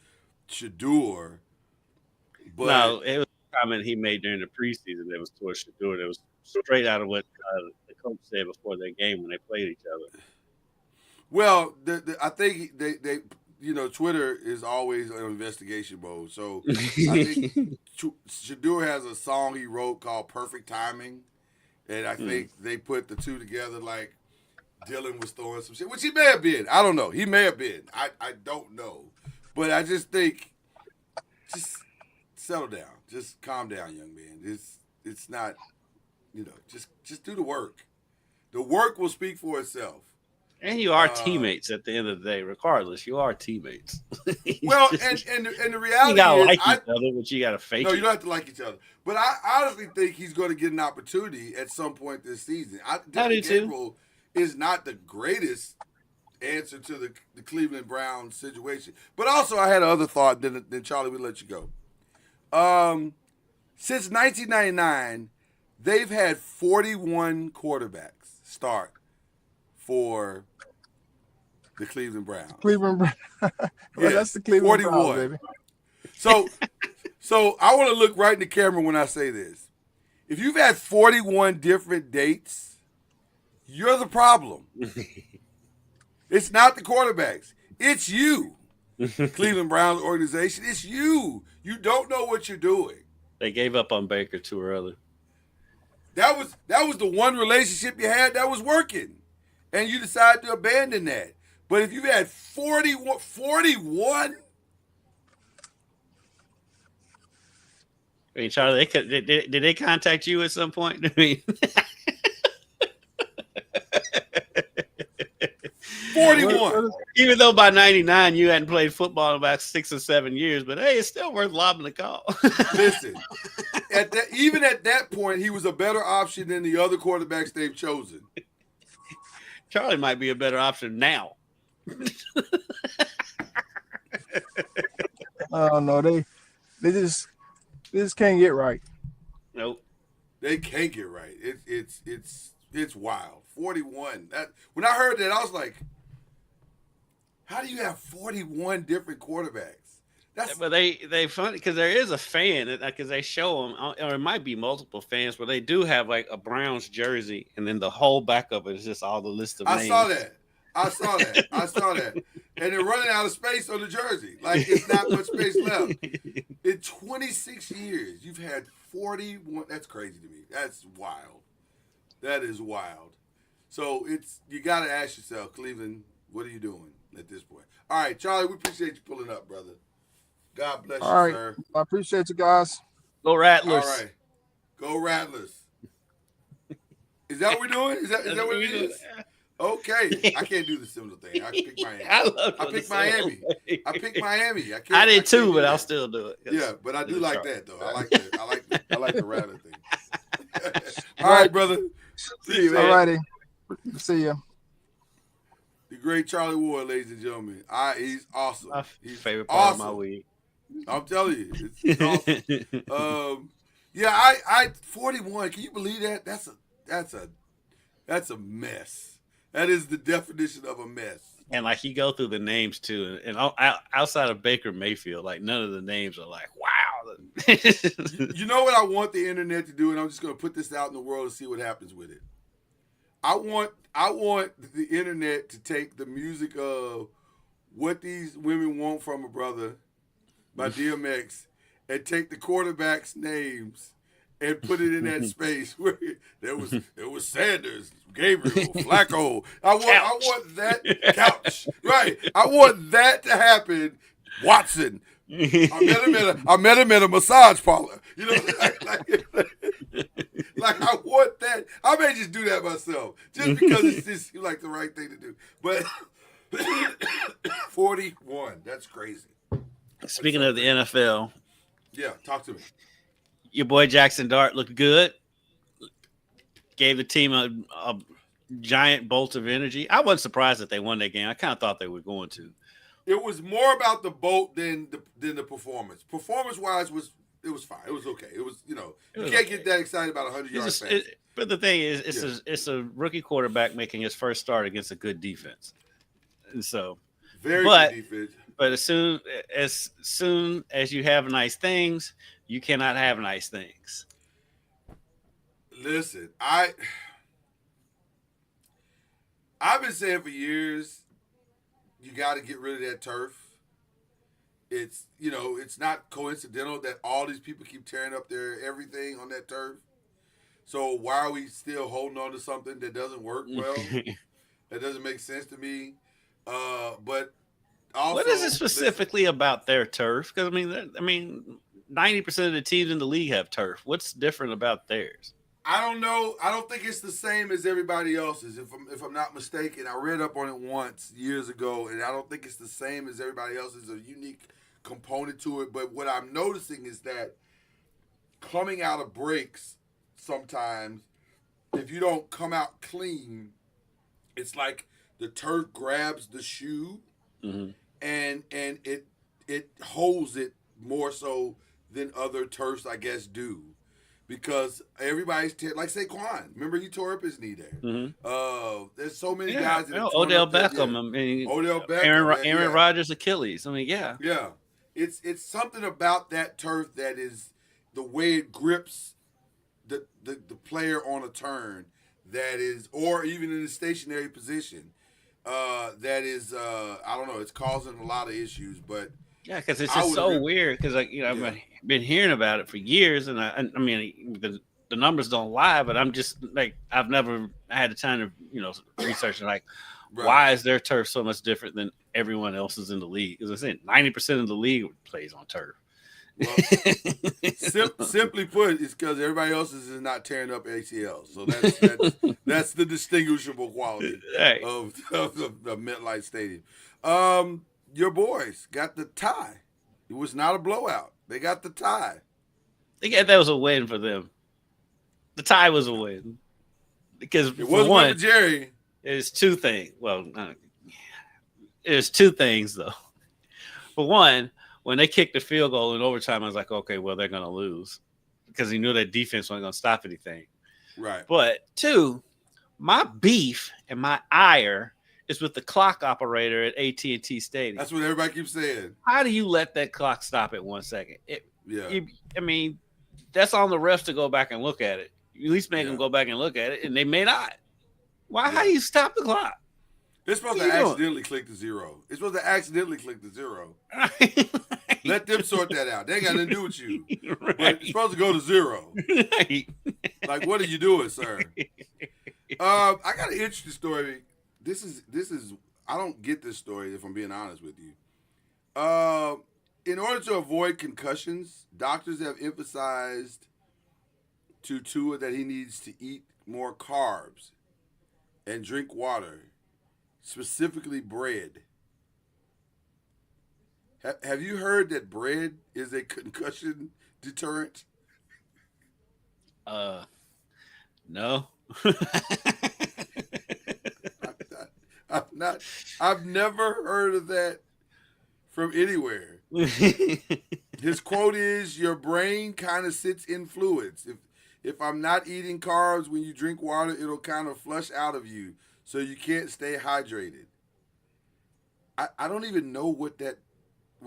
S2: Shedeur. But
S3: no, it was a comment he made during the preseason that was toward Shedeur. That was straight out of what the coach said before their game when they played each other.
S2: Well, I think they Twitter is always on investigation mode. So I think Shedeur has a song he wrote called "Perfect Timing." And I think they put the two together like Dylan was throwing some shit, which he may have been. I don't know. He may have been. I don't know. But I just think, just settle down. Just calm down, young man. It's not, just do the work. The work will speak for itself.
S3: And you are teammates at the end of the day, regardless. You are teammates.
S2: Well, and the reality
S3: you gotta
S2: is,
S3: like each other, but you gotta fake.
S2: No,
S3: it.
S2: you don't have to like each other. But I honestly think he's going to get an opportunity at some point this season. Gabriel is not the greatest answer to the Cleveland Browns situation. But also, I had another thought. Then Charlie, we'll let you go. Since 1999, they've had 41 quarterbacks start for the Cleveland Browns.
S4: That's the Cleveland 41. Browns, baby.
S2: So I want to look right in the camera when I say this. If you've had 41 different dates, you're the problem. It's not the quarterbacks. It's you, Cleveland Browns organization. It's you. You don't know what you're doing.
S3: They gave up on Baker too early.
S2: That was the one relationship you had that was working. And you decided to abandon that. But if you had 41?
S3: I mean, Charlie, did they contact you at some point? I mean,
S2: 41.
S3: Even though by 99 you hadn't played football in about 6 or 7 years, but hey, it's still worth lobbing the call.
S2: Listen, even at that point, he was a better option than the other quarterbacks they've chosen.
S3: Charlie might be a better option now.
S4: Oh no, they just can't get right.
S3: Nope,
S2: they can't get right. It's wild. 41. When I heard that, I was like, How do you have 41 different quarterbacks? That's
S3: But they funny because there is a fan because they show them, or it might be multiple fans, but they do have like a Browns jersey, and then the whole back of it is just all the list of
S2: I
S3: names.
S2: saw that. I saw that. I saw that. And they're running out of space on the jersey. Like it's not much space left. In 26 years, you've had 41. That's crazy to me. That's wild. That is wild. So you got to ask yourself, Cleveland, what are you doing at this point? All right, Charlie, we appreciate you pulling up, brother. God bless
S4: All
S2: you,
S4: right.
S2: sir.
S4: I appreciate you guys.
S3: Go Rattlers!
S2: All right, go Rattlers. Is that what we're doing? Is that what it is? Okay, I can't do the similar thing. I pick Miami. I pick Miami. I pick Miami. I can't.
S3: I did too, but
S2: that.
S3: I'll still do it.
S2: Yeah, but I do like that though. I like the Rattler thing. All right, brother. See you, man.
S4: All righty. See you.
S2: The great Charlie Ward, ladies and gentlemen. He's awesome.
S3: My
S2: He's
S3: favorite part
S2: awesome.
S3: of my week.
S2: I'm telling you, it's awesome. Yeah, I 41. Can you believe that? That's a mess. That is the definition of a mess.
S3: And like you go through the names too, and outside of Baker Mayfield, like none of the names are like wow.
S2: You know what I want the internet to do, and I'm just going to put this out in the world and see what happens with it. I want the internet to take the music of What These Women Want from a Brother by DMX and take the quarterbacks' names and put it in that space where there was Sanders, Gabriel, Flacco. I want that couch. Right. I want that to happen. Watson. I met him at a massage parlor. You know, like I want that. I may just do that myself just because it's just like the right thing to do. But 41, that's crazy.
S3: Speaking of the NFL,
S2: yeah, talk to me.
S3: Your boy Jackson Dart looked good. Gave the team a giant bolt of energy. I wasn't surprised that they won that game. I kind of thought they were going to.
S2: It was more about the bolt than the performance. Performance-wise, it was fine. It was okay. It was, you can't get that excited about 100 yards pass.
S3: But the thing is, it's a rookie quarterback making his first start against a good defense. And so,
S2: very good defense.
S3: But as soon as you have nice things, you cannot have nice things.
S2: Listen, I've been saying for years, you got to get rid of that turf. It's not coincidental that all these people keep tearing up their everything on that turf. So why are we still holding on to something that doesn't work well? That doesn't make sense to me. But also,
S3: what is it specifically about their turf? Because I mean, 90% of the teams in the league have turf. What's different about theirs?
S2: I don't know. I don't think it's the same as everybody else's. If I'm not mistaken, I read up on it once years ago, and I don't think it's the same as everybody else's. There's a unique component to it. But what I'm noticing is that coming out of breaks, sometimes if you don't come out clean, it's like the turf grabs the shoe, and it holds it more so than other turfs, I guess, do. Because everybody's like Saquon. Remember, he tore up his knee there.
S3: Mm-hmm.
S2: There's so many guys. That
S3: Odell Beckham.
S2: Odell Beckham.
S3: Aaron Rodgers' Achilles. Yeah.
S2: Yeah. It's something about that turf that is the way it grips the player on a turn that is, or even in a stationary position, that is, I don't know, it's causing a lot of issues, but
S3: yeah, because it's just so weird. Because I've been hearing about it for years, and I mean the numbers don't lie, but I'm just like I've never had the time to research and why is their turf so much different than everyone else's in the league? Because I said 90% of the league plays on turf.
S2: Well, simply put, it's because everybody else's is not tearing up ACL. So that's the distinguishable quality of the MetLife Stadium. Your boys got the tie. It was not a blowout. They got the tie.
S3: That was a win for them. The tie was a win because
S2: it was one for Jerry.
S3: It's two things. Well, there's two things though. For one, when they kicked the field goal in overtime, I was like, okay, well, they're going to lose because he knew that defense wasn't going to stop anything.
S2: Right.
S3: But two, my beef and my ire is with the clock operator at AT&T Stadium.
S2: That's what everybody keeps saying.
S3: How do you let that clock stop at 1 second?
S2: Yeah.
S3: I mean, that's on the refs to go back and look at it. At least make them go back and look at it, and they may not. Why? How do you stop the clock?
S2: It's supposed to accidentally click the 0. It's supposed to accidentally click the 0. Let them sort that out. They ain't got nothing to do with you. But it's supposed to go to 0. Like, what are you doing, sir? I got an interesting story. This is. I don't get this story if I'm being honest with you. In order to avoid concussions, doctors have emphasized to Tua that he needs to eat more carbs and drink water, specifically bread. Have you heard that bread is a concussion deterrent?
S3: No.
S2: I've never heard of that from anywhere. His quote is, "Your brain kind of sits in fluids. If I'm not eating carbs when you drink water, it'll kind of flush out of you, so you can't stay hydrated." I don't even know what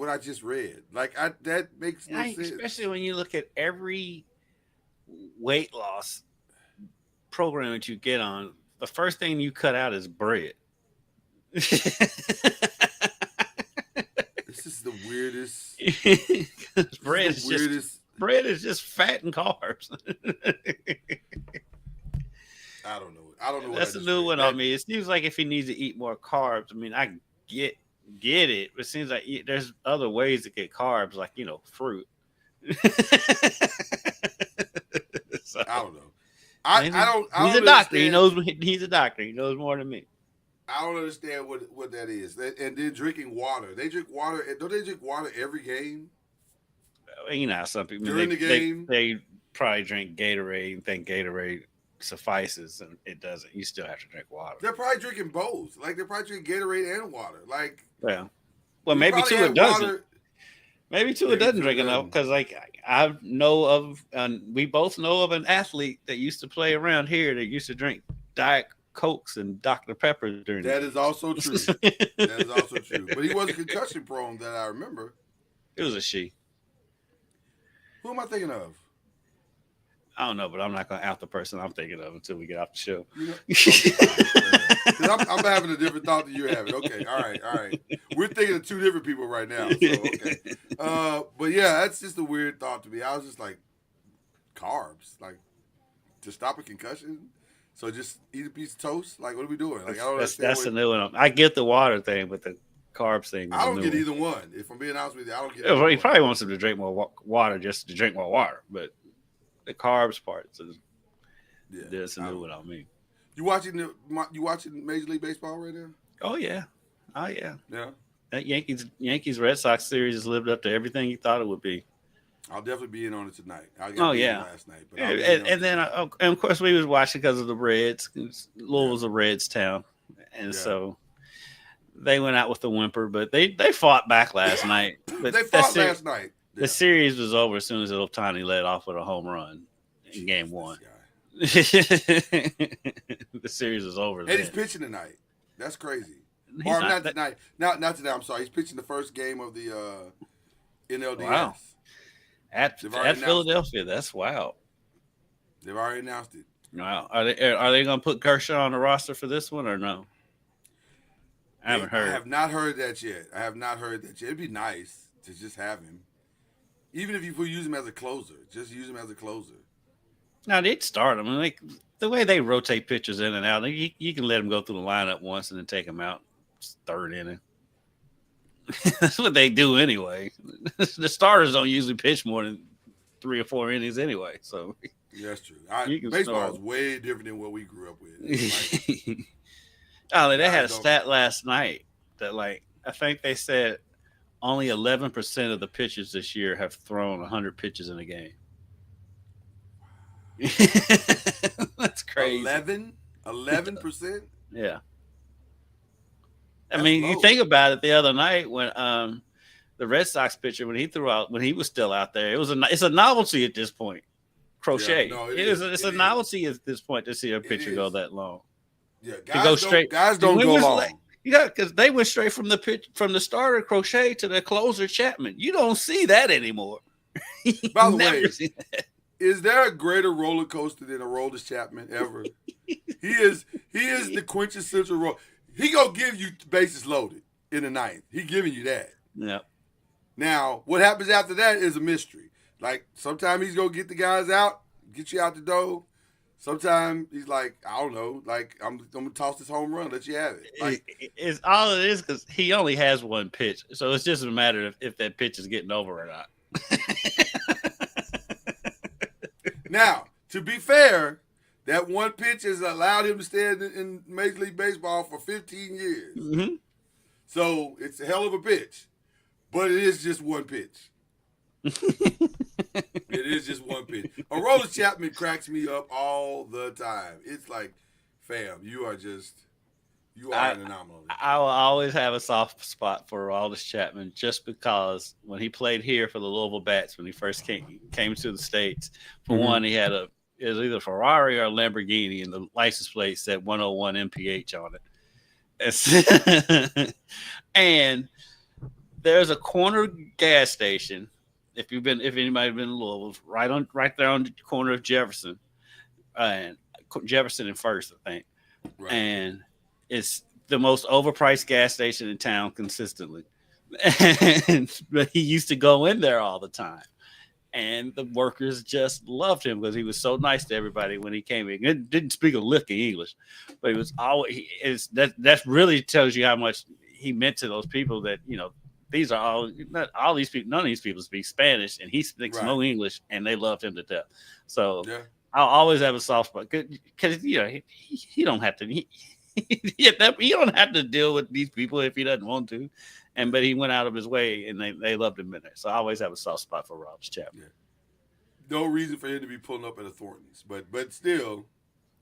S2: I just read. Like, that makes no sense.
S3: Especially when you look at every weight loss program that you get on, the first thing you cut out is bread.
S2: This is the weirdest.
S3: Bread is just fat and carbs.
S2: I don't know.
S3: That's a new one on me. It seems like if he needs to eat more carbs, I mean, I get it, but it seems like there's other ways to get carbs, like, fruit. So,
S2: I don't know. I don't.
S3: He's a doctor. He knows. He's a doctor. He knows more than me.
S2: I don't understand what that is. And then drinking water. They drink water. Don't they drink water every game?
S3: Some people
S2: during the game
S3: they probably drink Gatorade and think Gatorade suffices, and it doesn't. You still have to drink water.
S2: They're probably drinking both. Like, they're probably drinking Gatorade and water. Like,
S3: well, maybe Tua doesn't. Maybe Tua doesn't drink enough, because, like, I know of, and we both know of an athlete that used to play around here that used to drink Diet Cokes and Dr. Pepper during
S2: that is also true. That is also true. But he wasn't concussion prone that I remember.
S3: It was a she.
S2: Who am I thinking of?
S3: I don't know, but I'm not going to out the person I'm thinking of until we get off the show.
S2: I'm having a different thought than you're having. Okay, all right. We're thinking of two different people right now. So, okay. But yeah, that's just a weird thought to me. I was just like, carbs, like, to stop a concussion. So just eat a piece of toast. Like, what are we doing? Like, I don't understand.
S3: That's the new one. I get the water thing, but the carbs thing.
S2: I don't get either one. If I'm being honest with you, I don't get.
S3: He probably wants him to drink more water just to drink more water, but the carbs part is that's a new one on me.
S2: You watching Major League Baseball right now?
S3: Oh yeah.
S2: Yeah.
S3: That Yankees Red Sox series has lived up to everything you thought it would be.
S2: I'll definitely be in on it tonight. Last night, but
S3: and then of course we was watching because of the Reds. Louisville's a Reds town, and so they went out with the whimper, but they fought back last night. But
S2: they fought last night.
S3: The series was over as soon as Ohtani led off with a home run in Game 1. The series is over.
S2: And he's pitching tonight. That's crazy. Not tonight. Not tonight. I'm sorry. He's pitching the first game of the NLDS.
S3: Wow. At Philadelphia. That's wild.
S2: They've already announced it.
S3: Wow. Are they going to put Kershaw on the roster for this one or no? I haven't heard.
S2: I have not heard that yet. It'd be nice to just have him. Even if you use him as a closer, just use him as a closer.
S3: No, they'd start him. I mean, like, the way they rotate pitchers in and out, you can let him go through the lineup once and then take him out third inning. That's what they do anyway. The starters don't usually pitch more than 3 or 4 innings anyway. So
S2: yeah, that's true. Baseball is way different than what we grew up with.
S3: They had a stat last night that, like, I think they said only 11% of the pitchers this year have thrown 100 pitches in a game. That's crazy.
S2: 11%?
S3: Yeah.
S2: That's
S3: mean,
S2: low.
S3: You think about it. The other night when the Red Sox pitcher, when he was still out there, it's a novelty at this point. Crochet. Yeah, no, it's a novelty at this point to see a pitcher go that long.
S2: Yeah, guys don't go long.
S3: Yeah, because they went straight from the pitch from the starter Crochet to the closer Chapman. You don't see that anymore.
S2: By the
S3: Never
S2: way,
S3: seen that.
S2: is there a greater roller coaster than Aroldis Chapman ever? He is the quintessential roll. He gonna give you bases loaded in the ninth. He giving you that.
S3: Yeah.
S2: Now, what happens after that is a mystery. Like sometimes he's gonna get the guys out, get you out the door. Sometimes he's like, I don't know, like I'm gonna toss this home run, let you have it. Like
S3: It's all it is because he only has one pitch, so it's just a matter of if that pitch is getting over or not.
S2: now, to be fair, that one pitch has allowed him to stay in Major League Baseball for 15 years.
S3: Mm-hmm.
S2: So it's a hell of a pitch, but it is just one pitch. It is just one pitch. Aroldis Chapman cracks me up all the time. It's like, fam, you are an anomaly.
S3: I will always have a soft spot for Aroldis Chapman just because when he played here for the Louisville Bats when he first came to the States, for one, he had it was either a Ferrari or a Lamborghini, and the license plate said 101 MPH on it. And there's a corner gas station. If anybody's been in Louisville, right there on the corner of Jefferson and First, I think.
S2: Right.
S3: And it's the most overpriced gas station in town consistently. But he used to go in there all the time. And the workers just loved him because he was so nice to everybody when he came in. It didn't speak a lick of English, but he was always that really tells you how much he meant to those people that, these are not all these people, none of these people speak Spanish, and he speaks no English, and they loved him to death. So I'll always have a soft spot because he don't have to. He don't have to deal with these people if he doesn't want to, but he went out of his way, and they loved him in there. So I always have a soft spot for Aroldis Chapman.
S2: Yeah. No reason for him to be pulling up at a Thornton's, but still,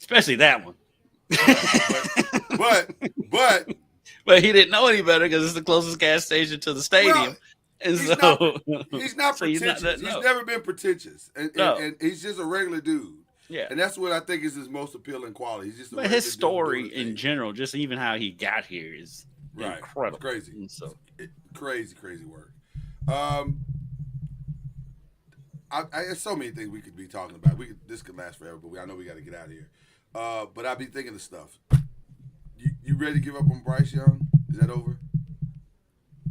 S3: especially that one.
S2: But
S3: he didn't know any better because it's the closest gas station to the stadium.
S2: Well, he's not pretentious. He's never been pretentious. And he's just a regular dude.
S3: Yeah.
S2: And that's what I think is his most appealing quality. He's just
S3: his story in general, just even how he got here is incredible.
S2: It's crazy.
S3: And so
S2: crazy work. There's so many things we could be talking about. This could last forever, but I know we got to get out of here. But I'll be thinking of stuff. You ready to give up on Bryce Young? Is that over?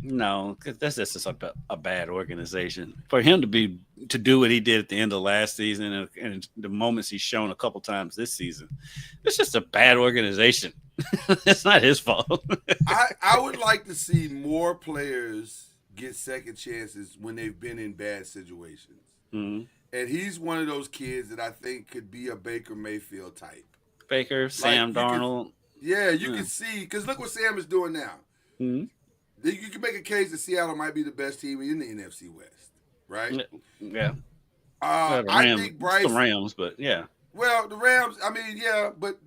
S3: No, because that's just a bad organization. For him to do what he did at the end of last season and the moments he's shown a couple times this season, it's just a bad organization. It's not his fault.
S2: I would like to see more players get second chances when they've been in bad situations.
S3: Mm-hmm.
S2: And he's one of those kids that I think could be a Baker Mayfield type.
S3: Baker, Sam Darnold.
S2: You can see, because look what Sam is doing now.
S3: Mm-hmm.
S2: You can make a case that Seattle might be the best team in the NFC West, right?
S3: Yeah.
S2: I think Bryce.
S3: It's the Rams, but yeah.
S2: Well, the Rams. I mean, yeah, but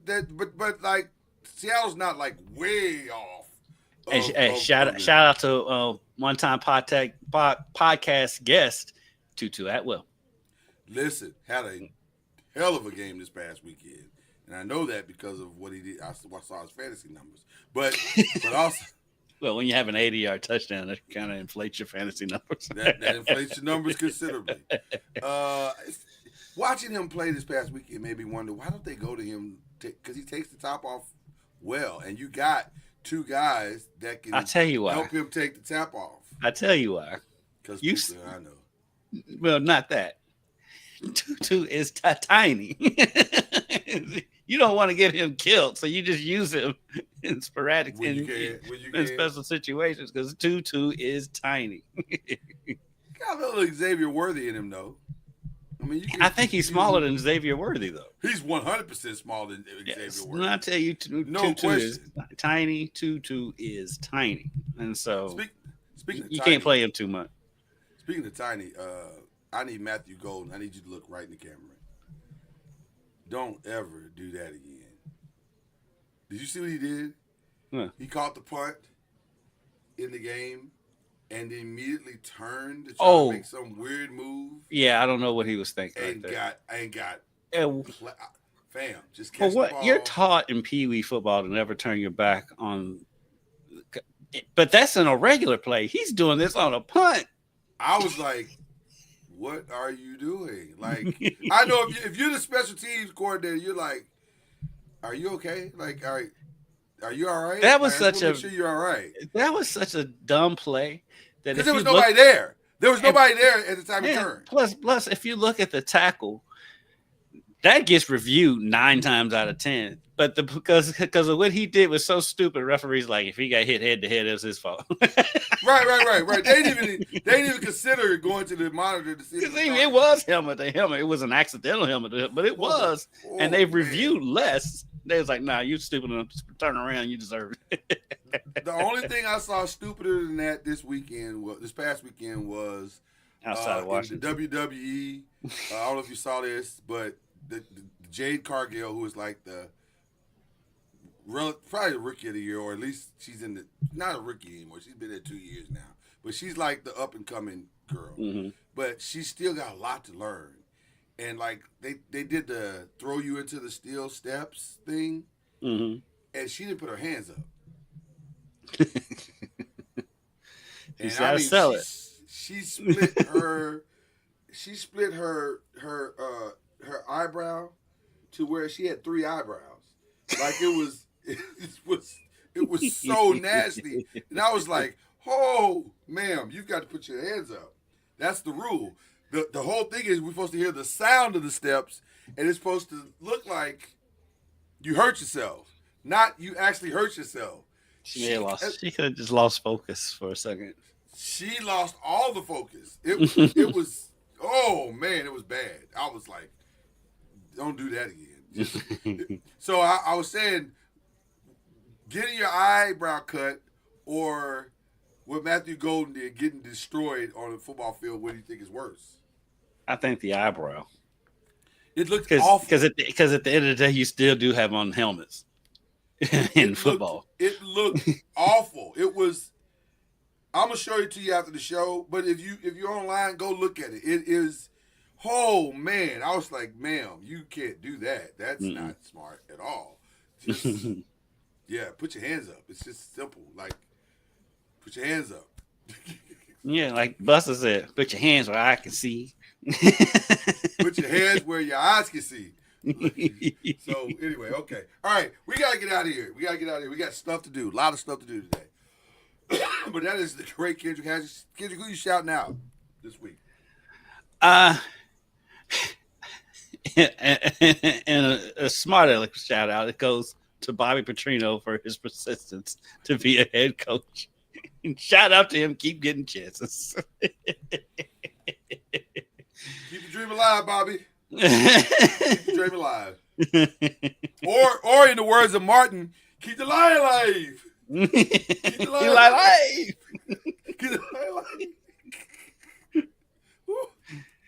S2: like Seattle's not like way off.
S3: Shout out to one-time podcast guest Tutu Atwell.
S2: Listen, had a hell of a game this past weekend, and I know that because of what he did. I saw his fantasy numbers, but also.
S3: Well, when you have an 80-yard touchdown, that kind of inflates your fantasy numbers.
S2: that inflates your numbers considerably. Watching him play this past weekend made me wonder, why don't they go to him? Because he takes the top off well, and you got two guys that can help him take the top off.
S3: I tell you why.
S2: Because I know.
S3: Well, not that. Tutu is tiny. You don't want to get him killed, so you just use him in sporadic in special situations because Tutu is tiny.
S2: Got a little Xavier Worthy in him, though. I mean,
S3: I think he's smaller than Xavier Worthy, though.
S2: He's 100% smaller than Xavier Worthy.
S3: I tell you, Tutu is tiny. Tutu is tiny, and so
S2: speaking of
S3: you
S2: tiny,
S3: can't play him too much.
S2: Speaking of tiny, I need Matthew Golden. I need you to look right in the camera. Don't ever do that again. Did you see what he did?
S3: Huh.
S2: He caught the punt in the game and immediately turned to try to make some weird move.
S3: Yeah, I don't know what he was thinking.
S2: Fam, just catch the ball.
S3: You're taught in Pee Wee football to never turn your back on But that's in a regular play. He's doing this on a punt.
S2: I was like, what are you doing? Like, I know if you're the special teams coordinator, you're like, are you okay? Like, are you all right?
S3: That was
S2: like,
S3: such a.
S2: make sure you're all right.
S3: That was such a dumb play that
S2: Because
S3: if
S2: there
S3: you
S2: was nobody there. There was
S3: and-
S2: nobody there at the time he
S3: man,
S2: turned.
S3: plus, if you look at the tackle, that gets reviewed 9 times out of 10. But because of what he did was so stupid, referees like if he got hit head to head, it was his fault.
S2: Right. They didn't even consider going to the monitor to see.
S3: It was helmet to helmet. It was an accidental helmet to helmet, but it was. And they've reviewed less. They was like, nah, you stupid enough to turn around. You deserve it.
S2: The only thing I saw stupider than that this past weekend was
S3: Outside of Washington.
S2: in the WWE. I don't know if you saw this, but the Jade Cargill, who is like probably the rookie of the year, or at least she's not a rookie anymore. She's been there 2 years now, but she's like the up and coming girl.
S3: Mm-hmm.
S2: But she's still got a lot to learn. And like they did the throw you into the steel steps thing,
S3: Mm-hmm.
S2: and she didn't put her hands up.
S3: She's got to sell it.
S2: She split her. She split her eyebrow to where she had 3 eyebrows. Like it was so nasty, and I was like, "Oh, ma'am, you've got to put your hands up. That's the rule. The whole thing is we're supposed to hear the sound of the steps, and it's supposed to look like you hurt yourself, not you actually hurt yourself."
S3: She could have just lost focus for a second.
S2: She lost all the focus. It was oh man, it was bad. I was like, don't do that again. So I was saying, getting your eyebrow cut or what Matthew Golden did, getting destroyed on a football field, what do you think is worse?
S3: I think the eyebrow.
S2: It looked awful.
S3: Because at the end of the day, you still do have on helmets in football.
S2: It looked awful. It was. I'm gonna show it to you after the show, but if you're online, go look at it. It is. Oh man, I was like, ma'am, you can't do that. That's not smart at all. Just put your hands up. It's just simple. Like, put your hands up.
S3: Yeah, like Buster said, put your hands where I can see.
S2: Put your hands where your eyes can see. So anyway, okay. All right, we gotta get out of here. We got stuff to do. A lot of stuff to do today. But that is the great Kendrick has. Kendrick, who you shouting out this week?
S3: And a smart aleck shout out. It goes to Bobby Petrino for his persistence to be a head coach. And shout out to him. Keep getting chances.
S2: Keep your dream alive, Bobby. Keep your dream alive. Or in the words of Martin, keep the lie alive. Keep the lie alive. Keep the lie alive.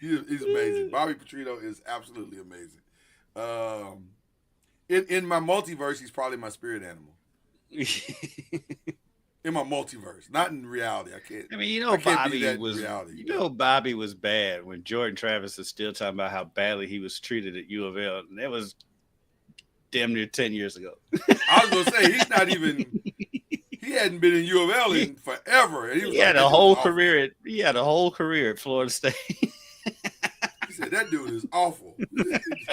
S2: He's amazing. Bobby Petrino is absolutely amazing. In my multiverse, he's probably my spirit animal. In my multiverse, not in reality. I can't.
S3: I mean, Bobby was bad when Jordan Travis is still talking about how badly he was treated at U of L, and that was damn near 10 years ago.
S2: I was gonna say he's not even. He hadn't been in U of L in forever. And
S3: he had a whole career. He had a whole career at Florida State.
S2: He said that dude is awful.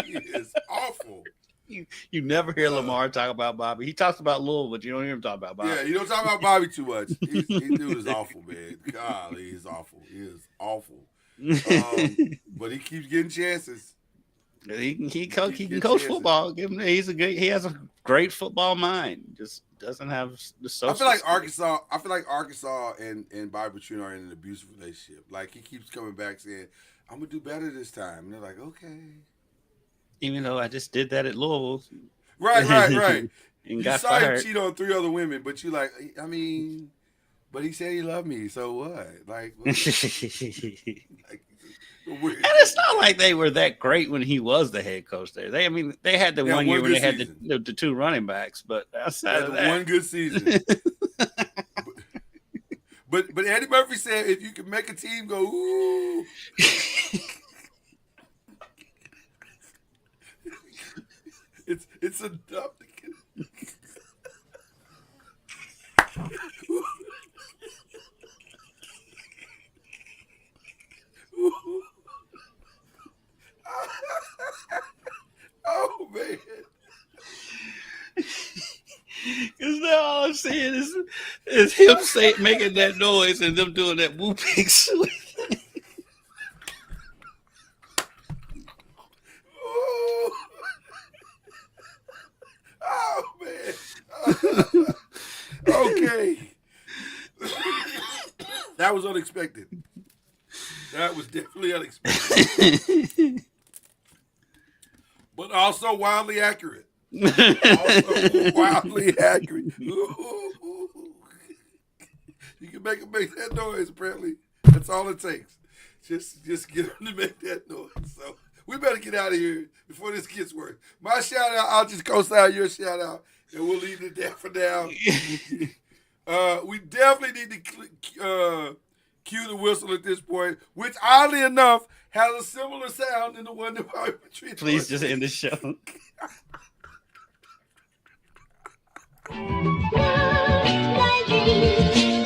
S2: He is awful.
S3: You never hear Lamar talk about Bobby. He talks about Louisville, but you don't hear him talk about Bobby.
S2: Yeah, you don't talk about Bobby too much. He dude is awful, man. God, he is awful. He is awful. But he keeps getting chances.
S3: He can coach football. He has a great football mind. Just doesn't have the social.
S2: I feel like Arkansas and Bobby Petrino are in an abusive relationship. Like he keeps coming back saying, "I'm gonna do better this time," and they're like, "Okay."
S3: Even though I just did that at Louisville.
S2: Right.
S3: And
S2: You
S3: got
S2: saw him
S3: fired.
S2: cheat on 3 other women, but you like, I mean, but he said he loved me, so what? Like, what?
S3: And it's not like they were that great when he was the head coach there. They had the 1 year when they had the 2 running backs, but outside of that,
S2: one good season. But Eddie Murphy said if you can make a team go ooh. It's enough to get. Oh man.
S3: Because now all I'm seeing is him making that noise and them doing that whooping.
S2: Oh man. Okay. That was unexpected. That was definitely unexpected. But also wildly accurate. Also wildly accurate. Ooh. You can make him make that noise, apparently. That's all it takes. Just get him to make that noise. So we better get out of here before this gets worse. My shout out, I'll just co-sign your shout out, and we'll leave it there for now. We definitely need to cue the whistle at this point, which oddly enough has a similar sound in the one that Bobby Patrice.
S3: Please just end the show.
S5: Like